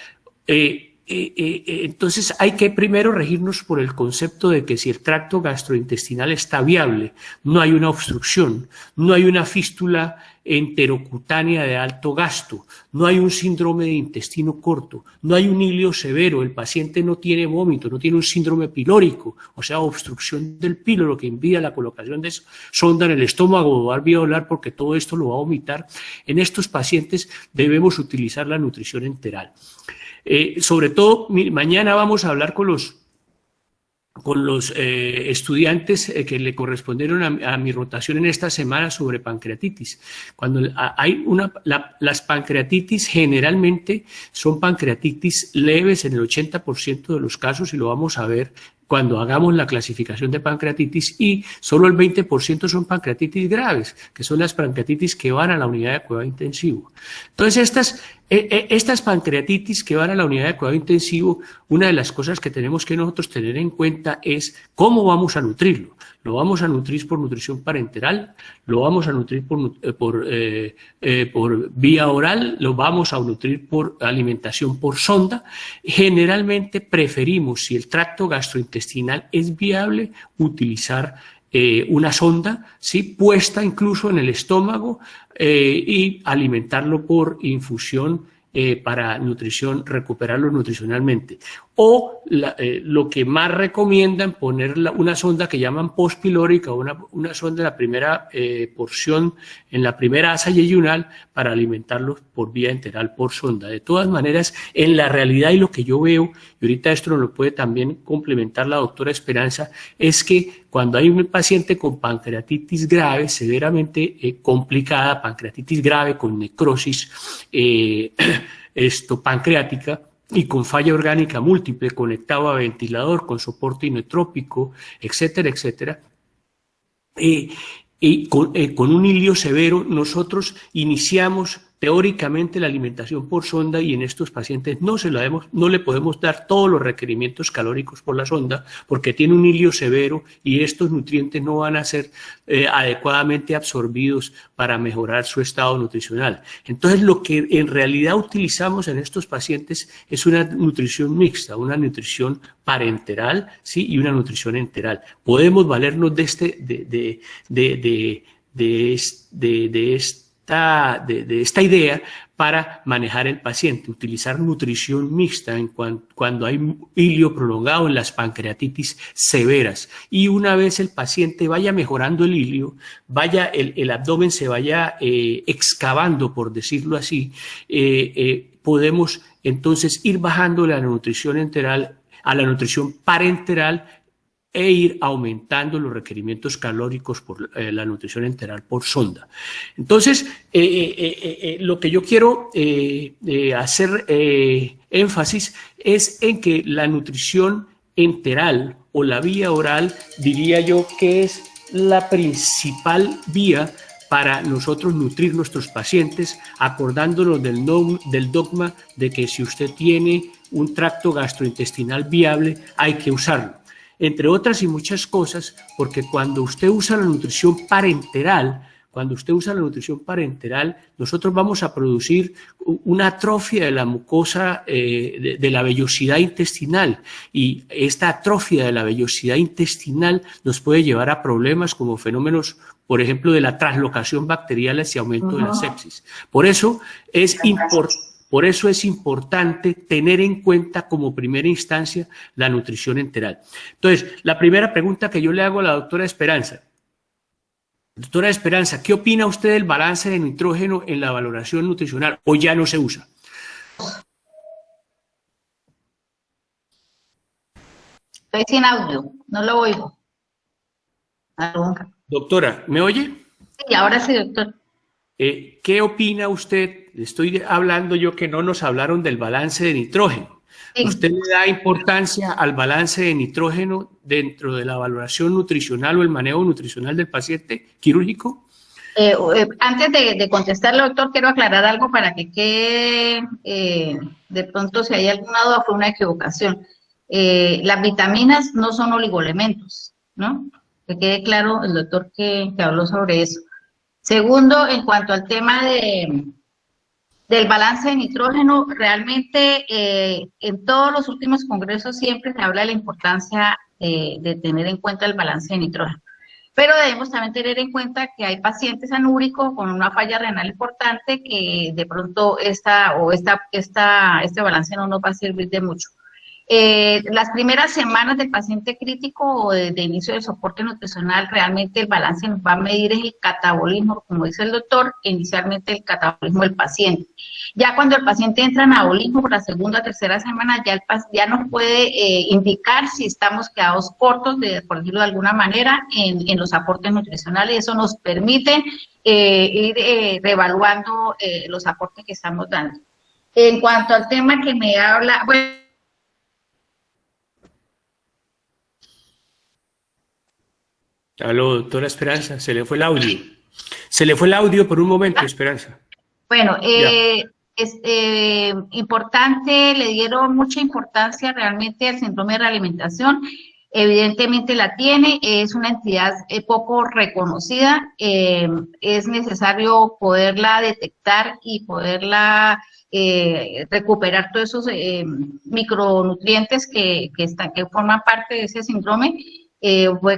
Entonces hay que primero regirnos por el concepto de que si el tracto gastrointestinal está viable, no hay una obstrucción, no hay una fístula enterocutánea de alto gasto, no hay un síndrome de intestino corto, no hay un ilio severo, el paciente no tiene vómito, no tiene un síndrome pilórico, o sea, obstrucción del píloro que impide la colocación de sonda en el estómago o vía oral porque todo esto lo va a vomitar. En estos pacientes debemos utilizar la nutrición enteral. Sobre todo, mañana vamos a hablar con los estudiantes que le correspondieron a mi rotación en esta semana sobre pancreatitis. Cuando hay las pancreatitis generalmente son pancreatitis leves en el 80% de los casos y lo vamos a ver cuando hagamos la clasificación de pancreatitis, y solo el 20% son pancreatitis graves, que son las pancreatitis que van a la unidad de cuidado intensivo. Entonces, estas pancreatitis que van a la unidad de cuidado intensivo, una de las cosas que tenemos que nosotros tener en cuenta es cómo vamos a nutrirlo. Lo vamos a nutrir por nutrición parenteral, lo vamos a nutrir por vía oral, lo vamos a nutrir por alimentación por sonda. Generalmente preferimos, si el tracto gastrointestinal es viable, utilizar una sonda, ¿sí?, puesta incluso en el estómago y alimentarlo por infusión para nutrición, recuperarlo nutricionalmente. O lo que más recomiendan, poner una sonda que llaman postpilórica, o una sonda en la primera porción, en la primera asa yeyunal, para alimentarlos por vía enteral por sonda. De todas maneras, en la realidad y lo que yo veo, y ahorita esto nos lo puede también complementar la doctora Esperanza, es que cuando hay un paciente con pancreatitis grave, severamente complicada, pancreatitis grave con necrosis pancreática, y con falla orgánica múltiple, conectado a ventilador, con soporte inotrópico, etcétera, etcétera, y con un ilio severo, nosotros iniciamos teóricamente la alimentación por sonda, y en estos pacientes no le podemos dar todos los requerimientos calóricos por la sonda porque tiene un ilio severo y estos nutrientes no van a ser adecuadamente absorbidos para mejorar su estado nutricional. Entonces, lo que en realidad utilizamos en estos pacientes es una nutrición mixta, una nutrición parenteral, ¿sí?, y una nutrición enteral. Podemos valernos de esta idea para manejar el paciente, utilizar nutrición mixta cuando hay ilio prolongado en las pancreatitis severas. Y una vez el paciente vaya mejorando el ilio, el abdomen se vaya excavando, por decirlo así, podemos entonces ir bajando la nutrición enteral a la nutrición parenteral e ir aumentando los requerimientos calóricos por la nutrición enteral por sonda. Entonces, lo que yo quiero hacer énfasis es en que la nutrición enteral o la vía oral, diría yo que es la principal vía para nosotros nutrir nuestros pacientes, acordándonos del dogma de que si usted tiene un tracto gastrointestinal viable, hay que usarlo. Entre otras y muchas cosas, porque cuando usted usa la nutrición parenteral, nosotros vamos a producir una atrofia de la mucosa de la vellosidad intestinal, y esta atrofia de la vellosidad intestinal nos puede llevar a problemas como fenómenos, por ejemplo, de la translocación bacterial y aumento de la sepsis. Por eso es importante. Por eso es importante tener en cuenta como primera instancia la nutrición enteral. Entonces, la primera pregunta que yo le hago a la doctora Esperanza. Doctora Esperanza, ¿qué opina usted del balance de nitrógeno en la valoración nutricional o ya no se usa? Estoy sin audio, no lo oigo. Doctora, ¿me oye? Sí, ahora sí, doctor. ¿Qué opina usted? Estoy hablando yo que no nos hablaron del balance de nitrógeno. Sí. ¿Usted le da importancia al balance de nitrógeno dentro de la valoración nutricional o el manejo nutricional del paciente quirúrgico? Antes de contestarle, doctor, quiero aclarar algo para que quede, de pronto si hay alguna duda fue una equivocación. Las vitaminas no son oligoelementos, ¿no? Que quede claro el doctor que habló sobre eso. Segundo, en cuanto al tema del balance de nitrógeno, realmente en todos los últimos congresos siempre se habla de la importancia de tener en cuenta el balance de nitrógeno. Pero debemos también tener en cuenta que hay pacientes anúricos con una falla renal importante que de pronto este balance no nos va a servir de mucho. Las primeras semanas del paciente crítico o de inicio del soporte nutricional, realmente el balance nos va a medir el catabolismo, como dice el doctor, inicialmente el catabolismo del paciente. Ya cuando el paciente entra en anabolismo por la segunda o tercera semana, ya nos puede indicar si estamos quedados cortos, por decirlo de alguna manera, en los aportes nutricionales. Eso nos permite ir reevaluando los aportes que estamos dando. En cuanto al tema que me habla, bueno, aló, doctora Esperanza, se le fue el audio. Se le fue el audio por un momento, Esperanza. Bueno, es importante, le dieron mucha importancia realmente al síndrome de realimentación. Evidentemente la tiene, es una entidad poco reconocida. Es necesario poderla detectar y poderla recuperar todos esos micronutrientes que forman parte de ese síndrome.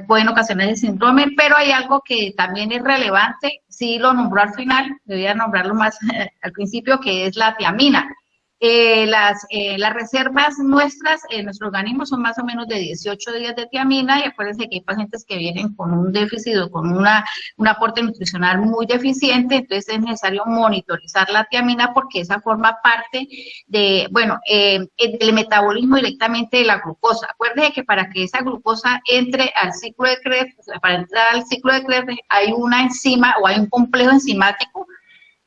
Pueden ocasionar el síndrome, pero hay algo que también es relevante, sí lo nombró al final, debía nombrarlo más al principio, que es la tiamina. Las reservas nuestras en nuestro organismo son más o menos de 18 días de tiamina, y acuérdense que hay pacientes que vienen con un déficit o con un aporte nutricional muy deficiente, entonces es necesario monitorizar la tiamina porque esa forma parte de, bueno, del metabolismo directamente de la glucosa. Acuérdense que para que esa glucosa entre al ciclo de Krebs, para entrar al ciclo de Krebs hay una enzima o hay un complejo enzimático.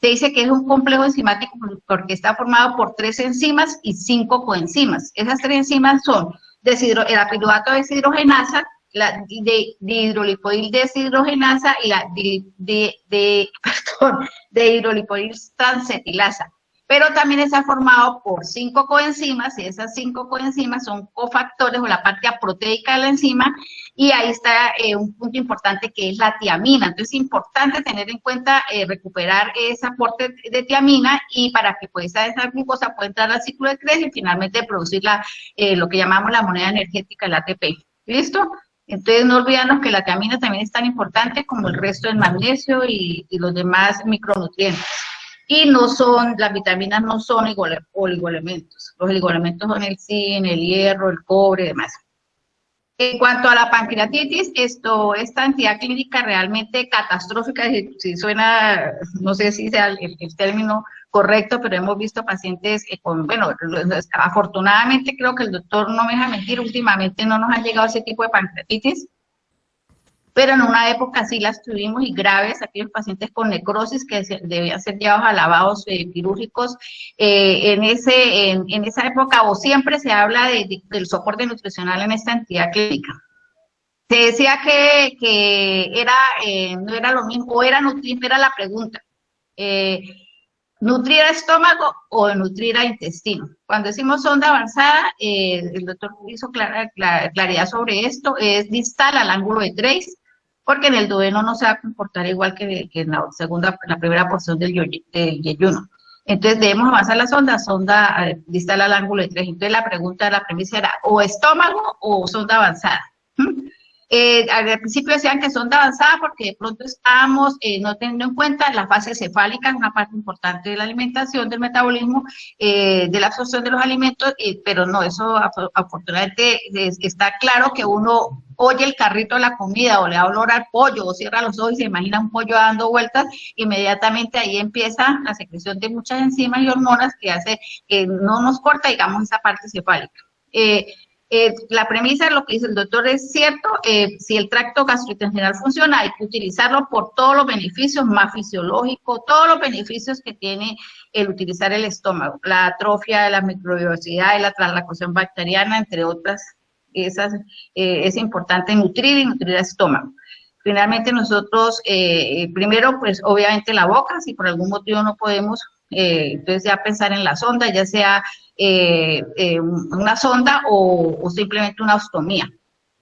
Se dice que es un complejo enzimático porque está formado por 3 enzimas y 5 coenzimas. Esas 3 enzimas son el apiruvato deshidrogenasa, la dihidrolipoil deshidrogenasa y la dehidrolipoil transetilasa. Pero también está formado por 5 coenzimas, y esas 5 coenzimas son cofactores o la parte aproteica de la enzima, y ahí está un punto importante que es la tiamina. Entonces es importante tener en cuenta recuperar ese aporte de tiamina, y para que pues, esa glucosa pueda entrar al ciclo de Krebs y finalmente producir lo que llamamos la moneda energética, el ATP. ¿Listo? Entonces no olvidarnos que la tiamina también es tan importante como el resto del magnesio y los demás micronutrientes. Y las vitaminas no son oligoelementos. Los oligoelementos son el zinc, el hierro, el cobre y demás. En cuanto a la pancreatitis, esta entidad clínica realmente catastrófica, si suena, no sé si sea el término correcto, pero hemos visto pacientes afortunadamente creo que el doctor no me deja mentir, últimamente no nos ha llegado ese tipo de pancreatitis, pero en una época sí las tuvimos, y graves, aquellos pacientes con necrosis que debían ser llevados a lavados quirúrgicos. En esa época, o siempre se habla del soporte nutricional en esta entidad clínica. Se decía que no era lo mismo, o era nutrir, era la pregunta. ¿Nutrir a estómago o nutrir a intestino? Cuando decimos sonda avanzada, el doctor hizo claridad sobre esto, es distal al ángulo de Grace, porque en el duodeno no se va a comportar igual que en la primera porción del yeyuno. Entonces debemos avanzar la sonda distal al ángulo de 3. Entonces la premisa era o estómago o sonda avanzada. Al principio decían que sonda avanzada porque de pronto estábamos no teniendo en cuenta la fase cefálica, una parte importante de la alimentación, del metabolismo, de la absorción de los alimentos, pero no, eso afortunadamente está claro que uno oye el carrito de la comida o le da olor al pollo o cierra los ojos y se imagina un pollo dando vueltas, inmediatamente ahí empieza la secreción de muchas enzimas y hormonas que hace que no nos corta, digamos, esa parte cefálica. La premisa de lo que dice el doctor es cierto, si el tracto gastrointestinal funciona, hay que utilizarlo por todos los beneficios más fisiológicos, todos los beneficios que tiene el utilizar el estómago, la atrofia, la microbiosidad, la translactación bacteriana, entre otras. Es importante nutrir y nutrir el estómago. Finalmente nosotros, primero pues obviamente la boca, si por algún motivo no podemos, entonces ya pensar en la sonda, ya sea una sonda o simplemente una ostomía.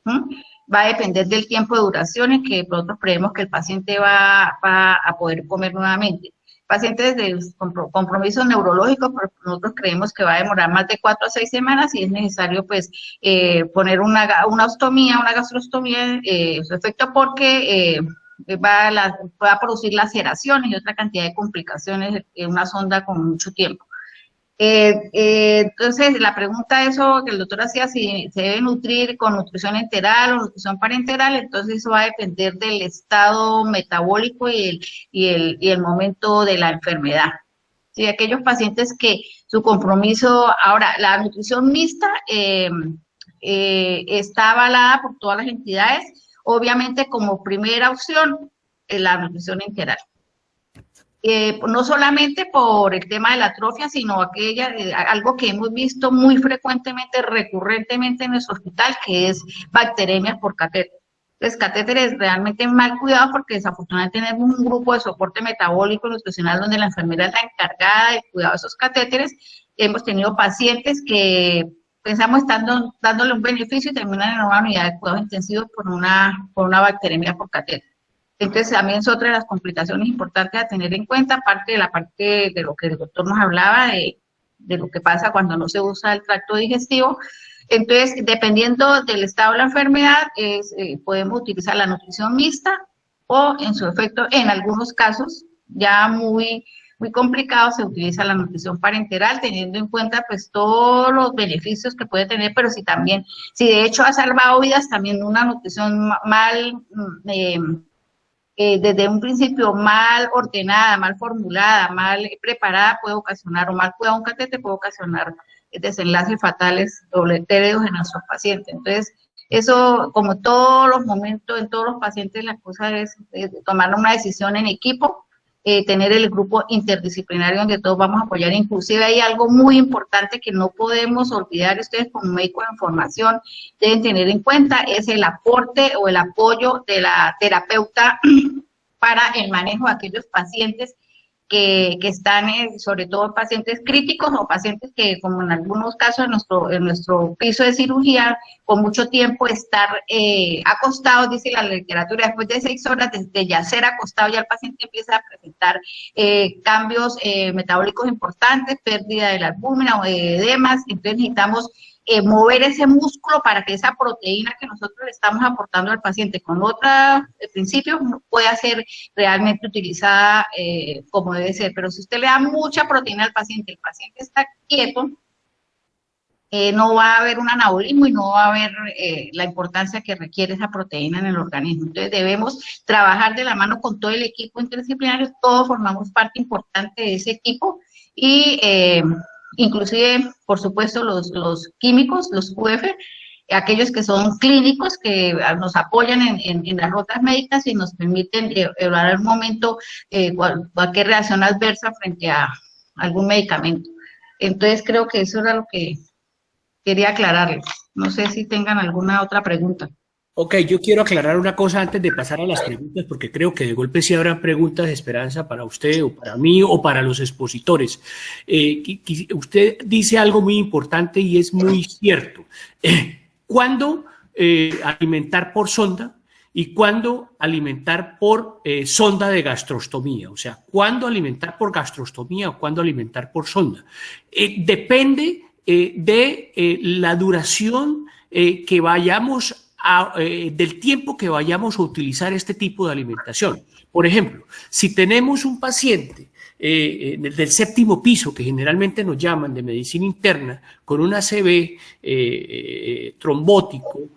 Va a depender del tiempo de duración en que nosotros creemos que el paciente va a poder comer nuevamente. Pacientes de compromisos neurológicos, nosotros creemos que va a demorar más de 4 a 6 semanas y es necesario pues poner una ostomía, una gastrostomía, su efecto porque va a producir laceraciones y otra cantidad de complicaciones en una sonda con mucho tiempo. Entonces, la pregunta eso que el doctor hacía, si se debe nutrir con nutrición enteral o nutrición parenteral, entonces eso va a depender del estado metabólico y el momento de la enfermedad. Sí, aquellos pacientes que su compromiso, ahora, la nutrición mixta está avalada por todas las entidades, obviamente como primera opción, la nutrición enteral. No solamente por el tema de la atrofia, sino algo que hemos visto muy frecuentemente, recurrentemente en nuestro hospital, que es bacteremias por catéter. Los catéteres realmente mal cuidados porque desafortunadamente tenemos un grupo de soporte metabólico nutricional donde la enfermera es la encargada del cuidado de esos catéteres. Hemos tenido pacientes que pensamos están dándole un beneficio y terminan en una unidad de cuidados intensivos por una bacteremia por catéter. Entonces, también es otra de las complicaciones importantes a tener en cuenta, aparte de la parte de lo que el doctor nos hablaba, de lo que pasa cuando no se usa el tracto digestivo. Entonces, dependiendo del estado de la enfermedad, podemos utilizar la nutrición mixta o, en su efecto, en algunos casos, ya muy complicados, se utiliza la nutrición parenteral, teniendo en cuenta, pues, todos los beneficios que puede tener, pero si de hecho ha salvado vidas, también una nutrición mal desde un principio mal ordenada, mal formulada, mal preparada puede ocasionar, o mal cuidado un catéter puede ocasionar desenlaces fatales o deletéreos en nuestros pacientes. Entonces, eso, como todos los momentos, en todos los pacientes, la cosa es tomar una decisión en equipo, tener el grupo interdisciplinario donde todos vamos a apoyar. Inclusive hay algo muy importante que no podemos olvidar, ustedes como médicos en formación deben tener en cuenta, es el aporte o el apoyo de la terapeuta para el manejo de aquellos pacientes que están, sobre todo pacientes críticos o pacientes que, como en algunos casos en nuestro piso de cirugía, con mucho tiempo estar acostados, dice la literatura, después de 6 horas de yacer acostado, ya el paciente empieza a presentar cambios metabólicos importantes, pérdida de la albúmina o de edemas. Entonces necesitamos mover ese músculo para que esa proteína que nosotros le estamos aportando al paciente con otro principio pueda ser realmente utilizada como debe ser. Pero si usted le da mucha proteína al paciente, el paciente está quieto, no va a haber un anabolismo y no va a haber la importancia que requiere esa proteína en el organismo. Entonces debemos trabajar de la mano con todo el equipo interdisciplinario, todos formamos parte importante de ese equipo y inclusive, por supuesto, los químicos, los QF, aquellos que son clínicos, que nos apoyan en las rutas médicas y nos permiten evaluar en un momento cualquier reacción adversa frente a algún medicamento. Entonces, creo que eso era lo que quería aclararles. No sé si tengan alguna otra pregunta. Ok, yo quiero aclarar una cosa antes de pasar a las preguntas, porque creo que de golpe sí habrán preguntas de Esperanza para usted o para mí o para los expositores. Usted dice algo muy importante y es muy cierto. ¿Cuándo alimentar por sonda y cuándo alimentar por sonda de gastrostomía? O sea, ¿cuándo alimentar por gastrostomía o cuándo alimentar por sonda? Depende de la duración que vayamos del tiempo que vayamos a utilizar este tipo de alimentación. Por ejemplo, si tenemos un paciente del séptimo piso, que generalmente nos llaman de medicina interna, con un ACV trombótico,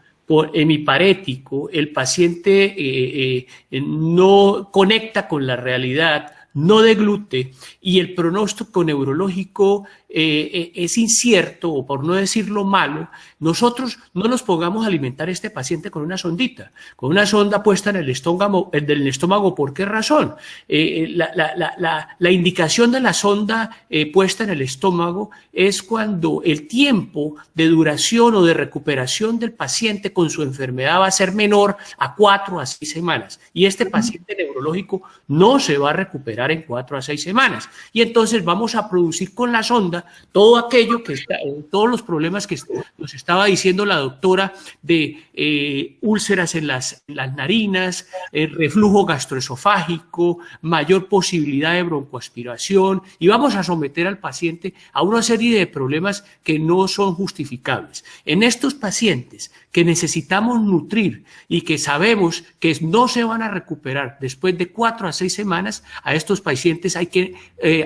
hemiparético, el paciente no conecta con la realidad, no deglute y el pronóstico neurológico es incierto, o por no decirlo malo, nosotros no nos pongamos a alimentar a este paciente con una sondita, con una sonda puesta en el estómago. ¿Por qué razón? La indicación de la sonda puesta en el estómago es cuando el tiempo de duración o de recuperación del paciente con su enfermedad va a ser menor a 4 a 6 semanas. Y este paciente neurológico no se va a recuperar en 4 a 6 semanas. Y entonces vamos a producir con la sonda todo aquello que está, todos los problemas que nos estaba diciendo la doctora de úlceras en las narinas, reflujo gastroesofágico, mayor posibilidad de broncoaspiración, y vamos a someter al paciente a una serie de problemas que no son justificables. En estos pacientes que necesitamos nutrir y que sabemos que no se van a recuperar después de 4 a 6 semanas, a estos pacientes hay que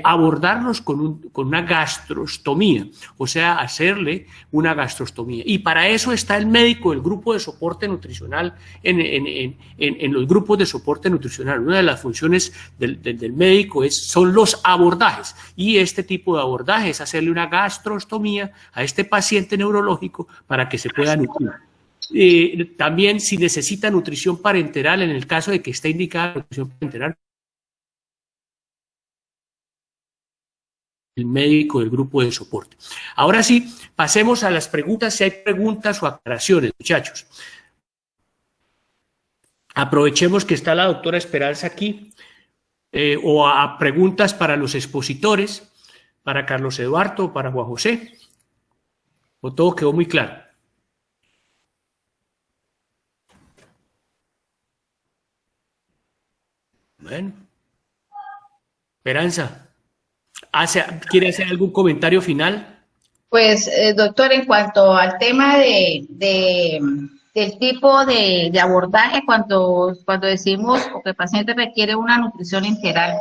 abordarlos con una gastrostomía, o sea, hacerle una gastrostomía. Y para eso está el médico del grupo de soporte nutricional en los grupos de soporte nutricional. Una de las funciones del médico son los abordajes, y este tipo de abordaje es hacerle una gastrostomía a este paciente neurológico para que se pueda nutrir. También, si necesita nutrición parenteral, en el caso de que esté indicada nutrición parenteral, el médico del grupo de soporte. Ahora sí, pasemos a las preguntas, si hay preguntas o aclaraciones, muchachos. Aprovechemos que está la doctora Esperanza aquí, o a preguntas para los expositores, para Carlos Eduardo, para Juan José, o todo quedó muy claro. Bueno, Esperanza, ¿quiere hacer algún comentario final? Pues, doctor, en cuanto al tema del tipo de abordaje, cuando decimos o que el paciente requiere una nutrición integral,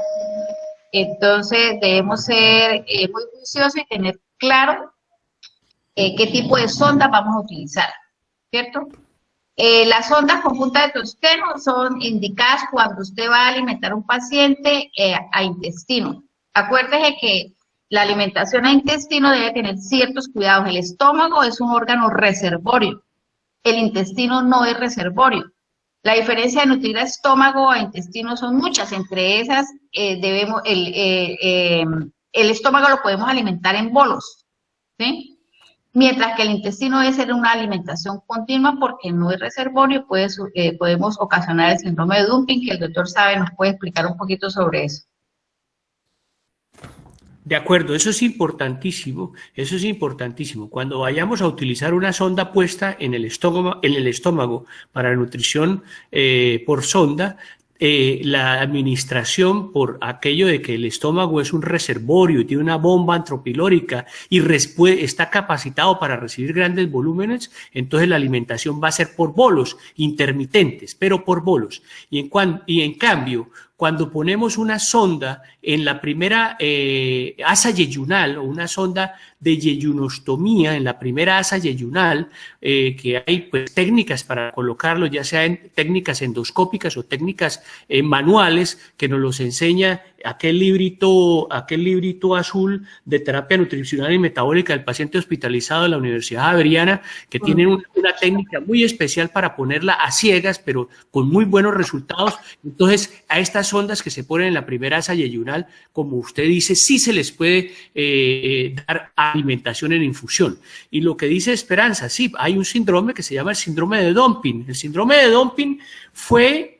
entonces debemos ser muy juiciosos y tener claro qué tipo de sonda vamos a utilizar, ¿cierto? Las sondas con punta de Toscano son indicadas cuando usted va a alimentar a un paciente a intestino. Acuérdese que la alimentación a intestino debe tener ciertos cuidados. El estómago es un órgano reservorio, el intestino no es reservorio. La diferencia de nutrir a estómago a intestino son muchas, entre esas el estómago lo podemos alimentar en bolos, ¿sí? Mientras que el intestino debe ser una alimentación continua porque no es reservorio, podemos ocasionar el síndrome de dumping, que el doctor sabe, nos puede explicar un poquito sobre eso. De acuerdo, eso es importantísimo, eso es importantísimo. Cuando vayamos a utilizar una sonda puesta en el estómago para nutrición por sonda, la administración, por aquello de que el estómago es un reservorio y tiene una bomba antropilórica y está capacitado para recibir grandes volúmenes, entonces la alimentación va a ser por bolos intermitentes, pero por bolos. Y en cambio, cuando ponemos una sonda en la primera asa yeyunal, o una sonda de yeyunostomía en la primera asa yeyunal, que hay pues técnicas para colocarlo, ya sea en técnicas endoscópicas o técnicas manuales, que nos los enseña aquel librito azul de terapia nutricional y metabólica del paciente hospitalizado de la Universidad Javeriana, que tienen una técnica muy especial para ponerla a ciegas, pero con muy buenos resultados. Entonces, a estas sondas que se ponen en la primera asa yeyunal, como usted dice, sí se les puede dar alimentación en infusión. Y lo que dice Esperanza, sí, hay un síndrome que se llama el síndrome de dumping. El síndrome de dumping fue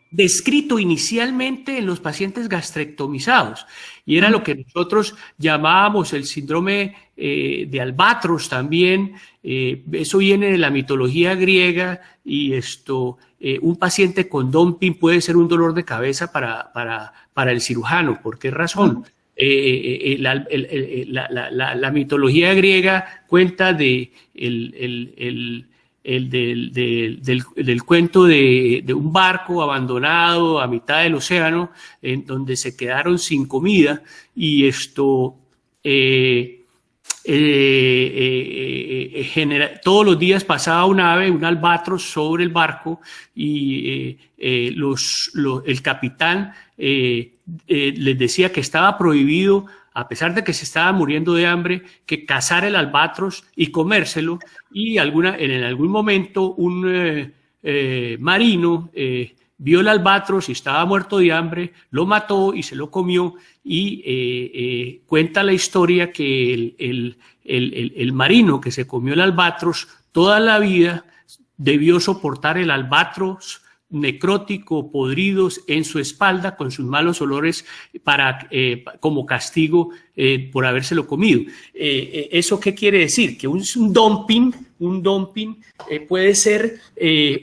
descrito inicialmente en los pacientes gastrectomizados, y era lo que nosotros llamábamos el síndrome de Albatros también. Eso viene de la mitología griega, y un paciente con dumping puede ser un dolor de cabeza para el cirujano. ¿Por qué razón? la mitología griega cuenta de del cuento de un barco abandonado a mitad del océano, en donde se quedaron sin comida, y todos los días pasaba un ave, un albatros, sobre el barco, y el capitán les decía que estaba prohibido, a pesar de que se estaba muriendo de hambre, que cazar el albatros y comérselo, y en algún momento un marino vio el albatros y estaba muerto de hambre, lo mató y se lo comió, y cuenta la historia que el marino que se comió el albatros toda la vida debió soportar el albatros necrótico, podridos en su espalda, con sus malos olores, como castigo por habérselo comido. ¿Eso qué quiere decir? Que un dumping puede ser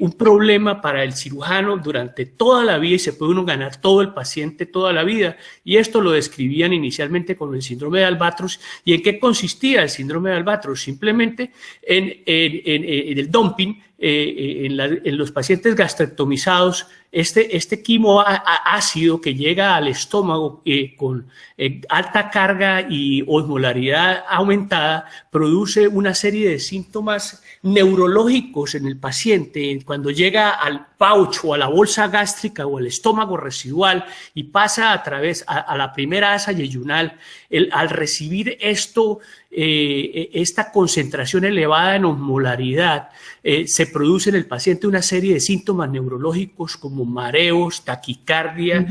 un problema para el cirujano durante toda la vida, y se puede uno ganar todo el paciente toda la vida. Y esto lo describían inicialmente con el síndrome de Albatros. ¿Y en qué consistía el síndrome de Albatros? Simplemente en el dumping. En los pacientes gastrectomizados, este quimo ácido que llega al estómago con alta carga y osmolaridad aumentada produce una serie de síntomas neurológicos en el paciente. Cuando llega al pouch o a la bolsa gástrica o al estómago residual y pasa a través a la primera asa yeyunal, al recibir esta concentración elevada en osmolaridad, se produce en el paciente una serie de síntomas neurológicos como mareos, taquicardia,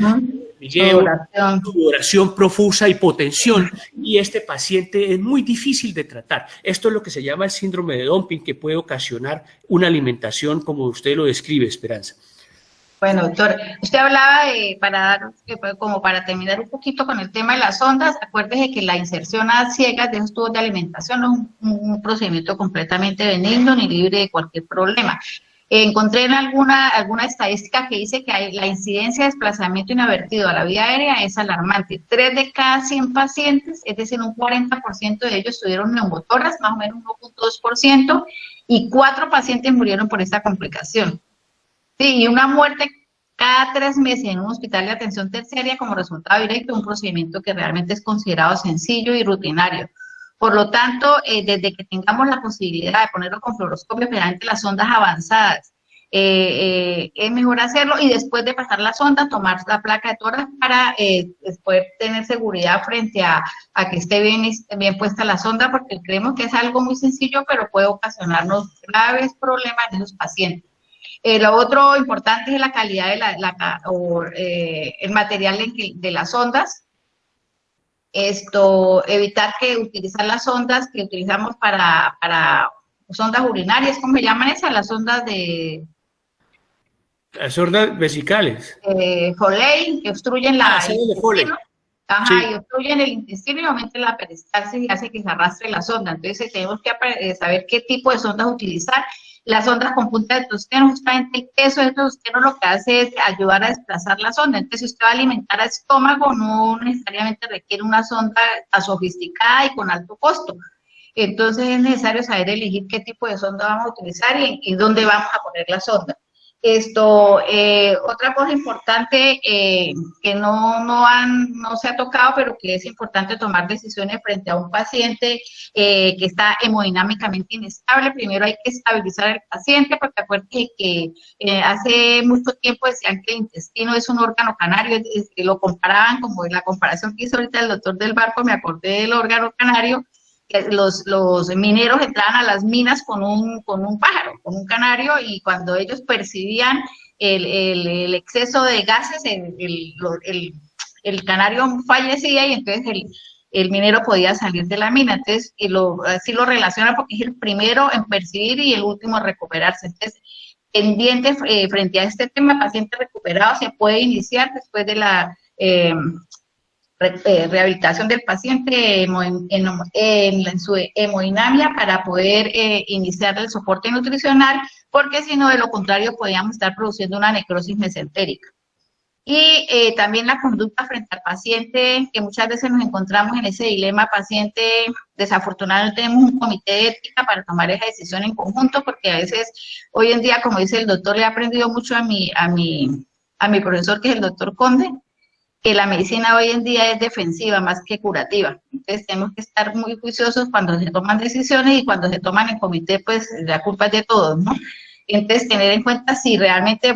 sudoración profusa, hipotensión, y este paciente es muy difícil de tratar. Esto es lo que se llama el síndrome de dumping, que puede ocasionar una alimentación como usted lo describe, Esperanza. Bueno, doctor, usted hablaba para terminar un poquito con el tema de las sondas. Acuérdese que la inserción a ciegas de esos tubos de alimentación no es un procedimiento completamente benigno ni libre de cualquier problema. Encontré en alguna estadística que dice que la incidencia de desplazamiento inadvertido a la vía aérea es alarmante. 3 de cada 100 pacientes, es decir, un 40% de ellos tuvieron neumotoras, más o menos 1.2%, y 4 pacientes murieron por esta complicación. Sí, y una muerte cada 3 meses en un hospital de atención terciaria como resultado directo de un procedimiento que realmente es considerado sencillo y rutinario. Por lo tanto, desde que tengamos la posibilidad de ponerlo con fluoroscopio, generalmente las sondas avanzadas, es mejor hacerlo, y después de pasar la sonda, tomar la placa de tórax para poder tener seguridad frente a que esté bien puesta la sonda, porque creemos que es algo muy sencillo, pero puede ocasionarnos graves problemas en los pacientes. Lo otro importante es la calidad de el material de las ondas. Evitar utilizar las ondas que utilizamos para sondas urinarias, ¿cómo se llaman esas? Las ondas Las sondas vesicales. Foley, que obstruyen de Foley. Ajá, Sí. y obstruyen el intestino y aumentan la peristalsis y hace que se arrastre la sonda. Entonces tenemos que saber qué tipo de sondas utilizar. Las ondas con punta de tosteno, justamente el peso de tosteno lo que hace es ayudar a desplazar la sonda. Entonces, si usted va a alimentar al estómago, no necesariamente requiere una sonda tan sofisticada y con alto costo. Entonces, es necesario saber elegir qué tipo de sonda vamos a utilizar y dónde vamos a poner la sonda. Otra cosa importante que no se ha tocado, pero que es importante tomar decisiones frente a un paciente que está hemodinámicamente inestable. Primero hay que estabilizar al paciente, porque acuérdense que hace mucho tiempo decían que el intestino es un órgano canario, lo comparaban como en la comparación que hizo ahorita el doctor del Barco, me acordé del órgano canario. Los mineros entraban a las minas con un pájaro, con un canario, y cuando ellos percibían el exceso de gases, el canario fallecía, y entonces el minero podía salir de la mina. Entonces, así lo relaciona, porque es el primero en percibir y el último en recuperarse. Entonces, pendiente frente a este tema, paciente recuperado se puede iniciar después de la rehabilitación del paciente en su hemodinamia, para poder iniciar el soporte nutricional, porque si no, de lo contrario, podríamos estar produciendo una necrosis mesentérica. Y también la conducta frente al paciente, que muchas veces nos encontramos en ese dilema paciente. Desafortunadamente tenemos un comité de ética para tomar esa decisión en conjunto, porque a veces, hoy en día, como dice el doctor, le he aprendido mucho a mi profesor, que es el doctor Conde, que la medicina hoy en día es defensiva más que curativa. Entonces tenemos que estar muy juiciosos cuando se toman decisiones, y cuando se toman en comité, pues la culpa es de todos, ¿no? Entonces, tener en cuenta si realmente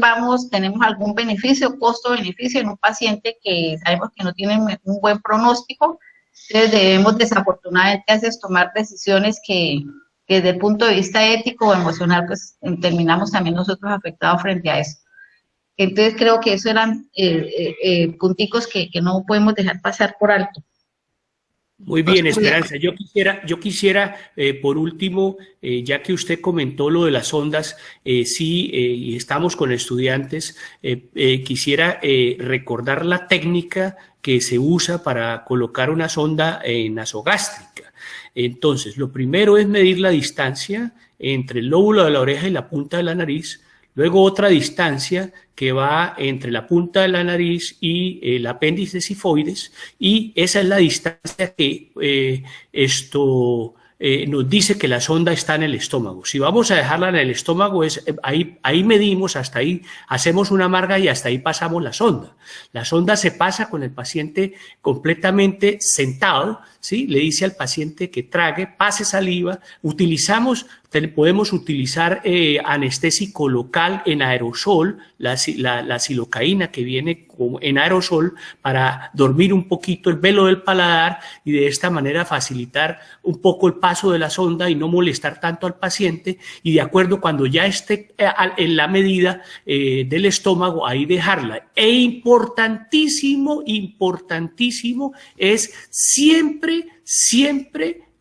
tenemos algún beneficio, costo-beneficio en un paciente que sabemos que no tiene un buen pronóstico. Entonces, debemos desafortunadamente a veces tomar decisiones que desde el punto de vista ético o emocional, pues terminamos también nosotros afectados frente a eso. Entonces, creo que esos eran punticos que no podemos dejar pasar por alto. Muy bien, Esperanza. Yo quisiera por último, ya que usted comentó lo de las ondas, y estamos con estudiantes, quisiera recordar la técnica que se usa para colocar una sonda nasogástrica. Entonces, lo primero es medir la distancia entre el lóbulo de la oreja y la punta de la nariz. Luego otra distancia que va entre la punta de la nariz y el apéndice sifoides, y esa es la distancia que nos dice que la sonda está en el estómago. Si vamos a dejarla en el estómago, ahí medimos, hasta ahí hacemos una marca y hasta ahí pasamos la sonda. La sonda se pasa con el paciente completamente sentado, ¿sí? Le dice al paciente que trague, pase saliva. Podemos utilizar anestésico local en aerosol, la silocaína que viene en aerosol, para dormir un poquito el velo del paladar y de esta manera facilitar un poco el paso de la sonda y no molestar tanto al paciente, y de acuerdo cuando ya esté en la medida del estómago, ahí dejarla. E importantísimo es siempre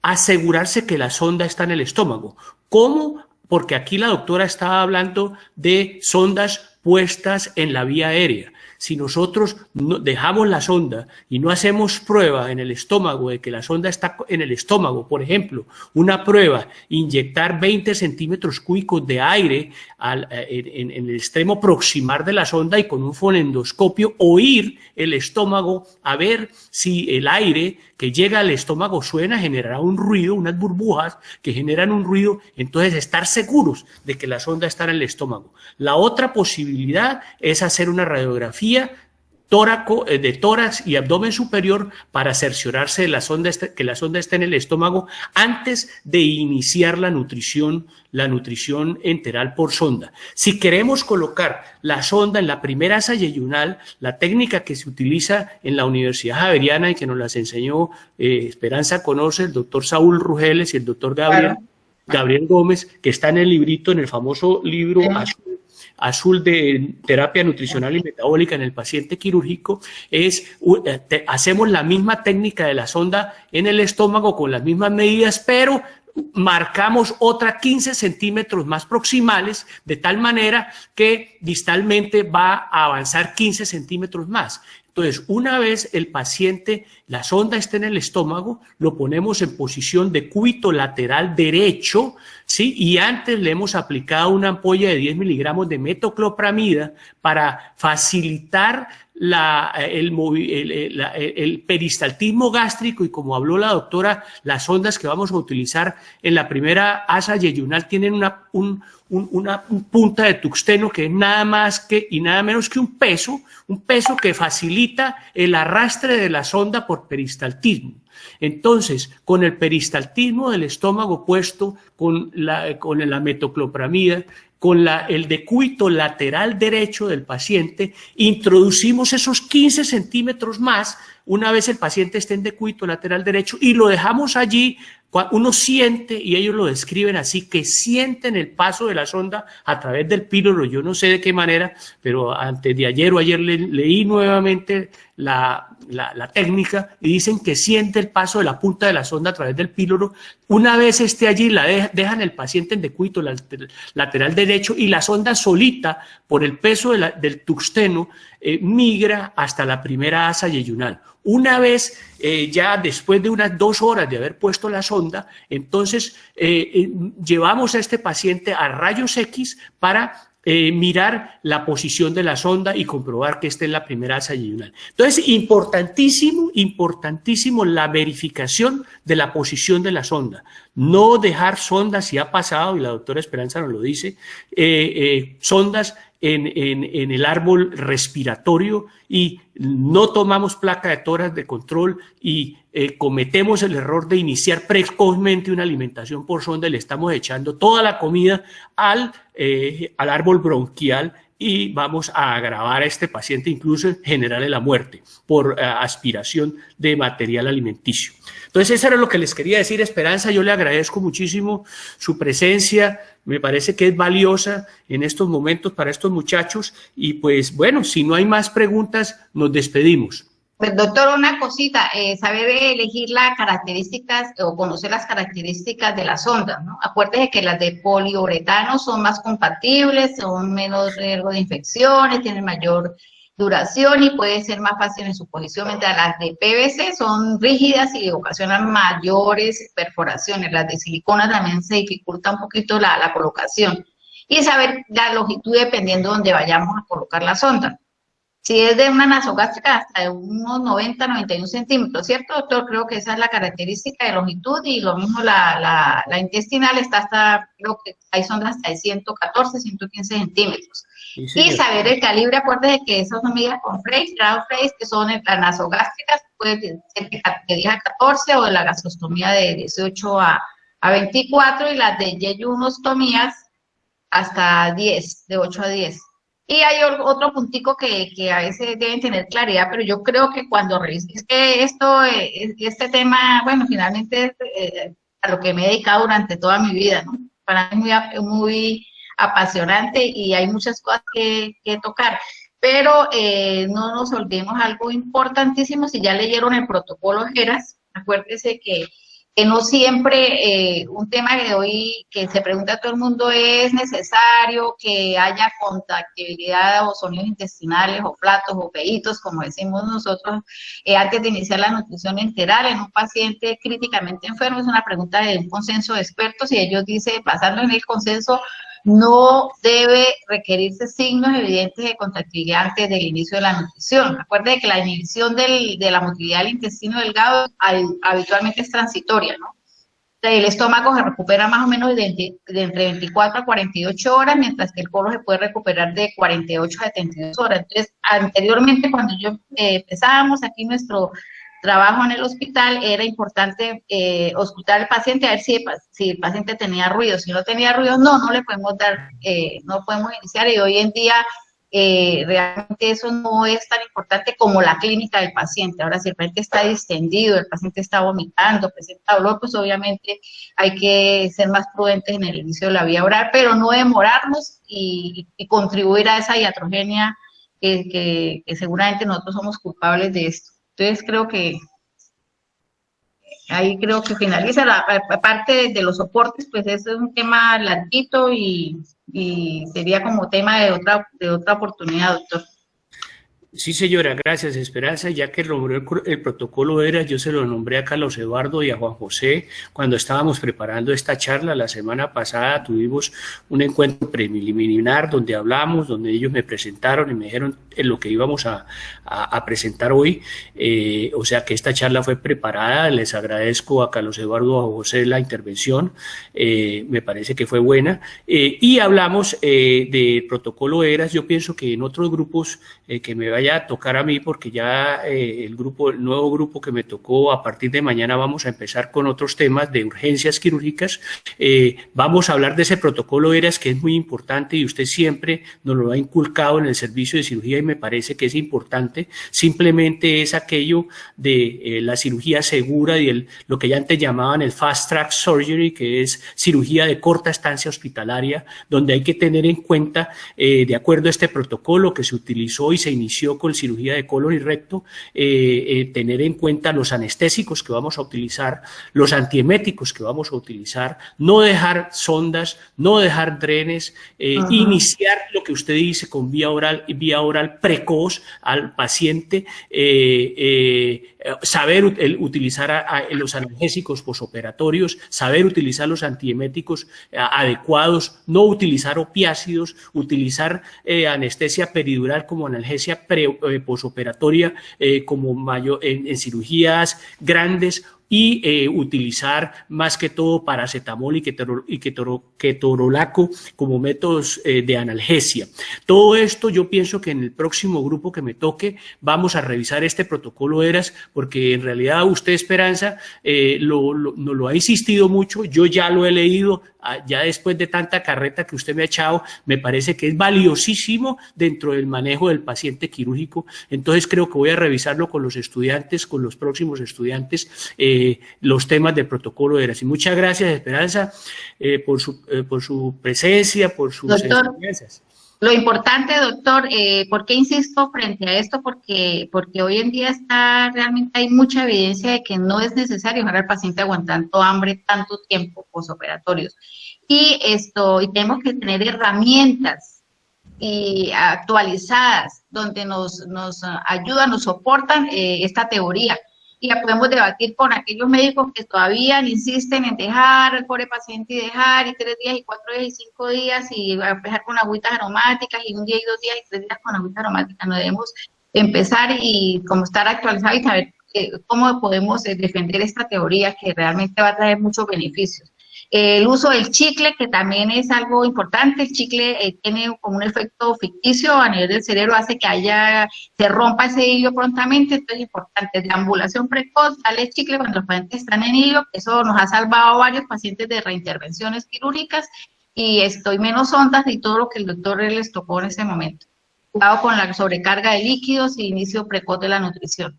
asegurarse que la sonda está en el estómago. ¿Cómo? Porque aquí la doctora estaba hablando de sondas puestas en la vía aérea. Si nosotros dejamos la sonda y no hacemos prueba en el estómago de que la sonda está en el estómago, por ejemplo, una prueba, inyectar 20 centímetros cúbicos de aire en el extremo proximal de la sonda y con un fonendoscopio oír el estómago a ver si el aire que llega al estómago suena, generará un ruido, unas burbujas que generan un ruido, entonces estar seguros de que la sonda está en el estómago. La otra posibilidad es hacer una radiografía de tórax y abdomen superior para cerciorarse de que la sonda esté en el estómago antes de iniciar la nutrición enteral por sonda. Si queremos colocar la sonda en la primera asa yeyunal, la técnica que se utiliza en la Universidad Javeriana y que nos las enseñó Esperanza conoce, el doctor Saúl Rugeles y el doctor Gabriel Gómez, que está en el librito, en el famoso libro azul de terapia nutricional y metabólica en el paciente quirúrgico, hacemos la misma técnica de la sonda en el estómago con las mismas medidas, pero marcamos otra 15 centímetros más proximales, de tal manera que distalmente va a avanzar 15 centímetros más. Entonces, una vez el paciente, la sonda esté en el estómago, lo ponemos en posición de cúbito lateral derecho, ¿sí? Y antes le hemos aplicado una ampolla de 10 miligramos de metoclopramida para facilitar el peristaltismo gástrico, y como habló la doctora, las sondas que vamos a utilizar en la primera asa yeyunal tienen una punta de tuxteno que es nada más que y nada menos que un peso que facilita el arrastre de la sonda por peristaltismo. Entonces, con el peristaltismo del estómago puesto, con la metoclopramida, con el decúbito lateral derecho del paciente, introducimos esos 15 centímetros más una vez el paciente esté en decúbito lateral derecho y lo dejamos allí. Uno siente, y ellos lo describen así, que sienten el paso de la sonda a través del píloro. Yo no sé de qué manera, pero antes de ayer o ayer leí nuevamente la técnica y dicen que siente el paso de la punta de la sonda a través del píloro. Una vez esté allí, dejan el paciente en decúbito lateral derecho y la sonda solita, por el peso del tuxteno, migra hasta la primera asa yeyunal. Una vez, ya después de unas 2 horas de haber puesto la sonda, entonces llevamos a este paciente a rayos X para mirar la posición de la sonda y comprobar que esté en la primera alza yeyunal. Entonces, importantísimo la verificación de la posición de la sonda. No dejar sondas, si ha pasado, y la doctora Esperanza nos lo dice, sondas en el árbol respiratorio y no tomamos placa de toras de control y cometemos el error de iniciar precozmente una alimentación por sonda y le estamos echando toda la comida al árbol bronquial y vamos a agravar a este paciente, incluso generarle la muerte por aspiración de material alimenticio. Entonces, eso era lo que les quería decir, Esperanza. Yo le agradezco muchísimo su presencia, me parece que es valiosa en estos momentos para estos muchachos y pues bueno, si no hay más preguntas, nos despedimos. Pues doctor, una cosita, saber elegir las características o conocer las características de la sonda, ¿no? Acuérdese que las de poliuretano son más compatibles, son menos riesgo de infecciones, tienen mayor duración y puede ser más fácil en su posición, mientras las de PVC son rígidas y ocasionan mayores perforaciones. Las de silicona también se dificulta un poquito la colocación. Y saber la longitud dependiendo de donde vayamos a colocar la sonda. Si es de una nasogástrica hasta de unos 90-91 centímetros, ¿cierto, doctor? Creo que esa es la característica de longitud y lo mismo la intestinal está hasta, creo que hay sondas hasta de 114-115 centímetros. Sí, y saber el calibre, acuérdate que esas son medidas con Freiss, grado Freiss, que son las nasogástricas, puede ser de 10 a 14 o de la gastrostomía de 18 a 24 y las de yeyunostomías hasta 10, de 8 a 10. Y hay otro puntico que a veces deben tener claridad, pero yo creo que cuando revises, es que este tema, bueno, finalmente es a lo que me he dedicado durante toda mi vida, ¿no? Para mí es muy apasionante y hay muchas cosas que tocar, pero no nos olvidemos algo importantísimo. Si ya leyeron el protocolo GERAS, acuérdense que no siempre un tema de hoy que se pregunta a todo el mundo es necesario que haya contractibilidad o sonidos intestinales o flatos o peitos, como decimos nosotros, antes de iniciar la nutrición enteral en un paciente críticamente enfermo. Es una pregunta de un consenso de expertos y ellos dicen, basando en el consenso, no debe requerirse signos evidentes de contractilidad antes del inicio de la nutrición. Acuérdense que la inhibición de la motilidad del intestino delgado habitualmente es transitoria, ¿no? El estómago se recupera más o menos de entre 24 a 48 horas, mientras que el colon se puede recuperar de 48 a 72 horas. Entonces, anteriormente, cuando empezábamos aquí nuestro trabajo en el hospital, era importante auscultar al paciente a ver si el paciente tenía ruido. Si no tenía ruido, no le podemos dar, no podemos iniciar, y hoy en día realmente eso no es tan importante como la clínica del paciente. Ahora, si el paciente está distendido, el paciente está vomitando, presenta dolor, pues obviamente hay que ser más prudentes en el inicio de la vía oral, pero no demorarnos y contribuir a esa iatrogenia que seguramente nosotros somos culpables de esto. Entonces creo que ahí finaliza la parte de los soportes, pues ese es un tema larguito y sería como tema de otra oportunidad, doctor. Sí, señora, gracias, Esperanza. Ya que nombró el protocolo ERAS, yo se lo nombré a Carlos Eduardo y a Juan José cuando estábamos preparando esta charla. La semana pasada tuvimos un encuentro preliminar donde hablamos, donde ellos me presentaron y me dijeron en lo que íbamos a presentar hoy. O sea que esta charla fue preparada. Les agradezco a Carlos Eduardo y a Juan José la intervención. Me parece que fue buena. Y hablamos del protocolo ERAS. Yo pienso que en otros grupos que me vaya a tocar a mí, porque ya el nuevo grupo que me tocó, a partir de mañana vamos a empezar con otros temas de urgencias quirúrgicas. Vamos a hablar de ese protocolo ERAS, que es muy importante y usted siempre nos lo ha inculcado en el servicio de cirugía y me parece que es importante. Simplemente es aquello de la cirugía segura y lo que ya antes llamaban el fast track surgery, que es cirugía de corta estancia hospitalaria, donde hay que tener en cuenta, de acuerdo a este protocolo que se utilizó y se inició inició con cirugía de colon y recto, tener en cuenta los anestésicos que vamos a utilizar, los antieméticos que vamos a utilizar, no dejar sondas, no dejar drenes, iniciar lo que usted dice con vía oral precoz al paciente, saber utilizar los analgésicos posoperatorios, saber utilizar los antieméticos adecuados, no utilizar opiácidos, utilizar anestesia peridural como analgesia posoperatoria como en cirugías grandes, y utilizar más que todo paracetamol y ketorolaco como métodos de analgesia. Todo esto yo pienso que en el próximo grupo que me toque vamos a revisar este protocolo ERAS, porque en realidad usted, Esperanza, nos lo ha insistido mucho, yo ya lo he leído, ya después de tanta carreta que usted me ha echado, me parece que es valiosísimo dentro del manejo del paciente quirúrgico. Entonces creo que voy a revisarlo con los estudiantes, con los próximos estudiantes, los temas del protocolo ERAS. Y muchas gracias, Esperanza, por su presencia, por sus enseñanzas. Lo importante, doctor, ¿por qué insisto frente a esto? Porque hoy en día realmente hay mucha evidencia de que no es necesario dejar al paciente aguantando hambre tanto tiempo posoperatorios. Y tenemos que tener herramientas actualizadas donde nos ayudan, nos soportan esta teoría. Y la podemos debatir con aquellos médicos que todavía insisten en dejar al pobre paciente y 3 días y 4 días y 5 días y dejar con agüitas aromáticas y 1 día y 2 días y 3 días con agüitas aromáticas. No debemos empezar y como estar actualizados y saber cómo podemos defender esta teoría que realmente va a traer muchos beneficios. El uso del chicle, que también es algo importante. El chicle tiene como un efecto ficticio a nivel del cerebro, hace que se rompa ese hilo prontamente. Entonces es importante, deambulación precoz, darle chicle cuando los pacientes están en hilo. Eso nos ha salvado a varios pacientes de reintervenciones quirúrgicas y menos ondas y todo lo que el doctor les tocó en ese momento. Cuidado con la sobrecarga de líquidos y inicio precoz de la nutrición.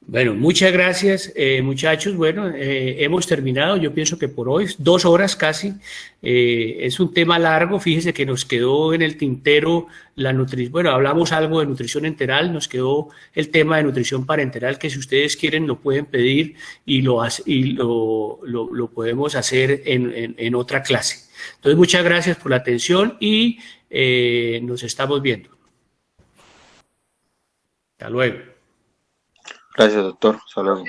Bueno, muchas gracias, muchachos. Bueno, hemos terminado, yo pienso que por hoy, 2 horas casi. Es un tema largo, fíjese que nos quedó en el tintero la nutrición. Bueno, hablamos algo de nutrición enteral, nos quedó el tema de nutrición parenteral, que si ustedes quieren lo pueden pedir y lo podemos hacer en otra clase. Entonces, muchas gracias por la atención y nos estamos viendo. Hasta luego. Gracias, doctor. Hasta luego.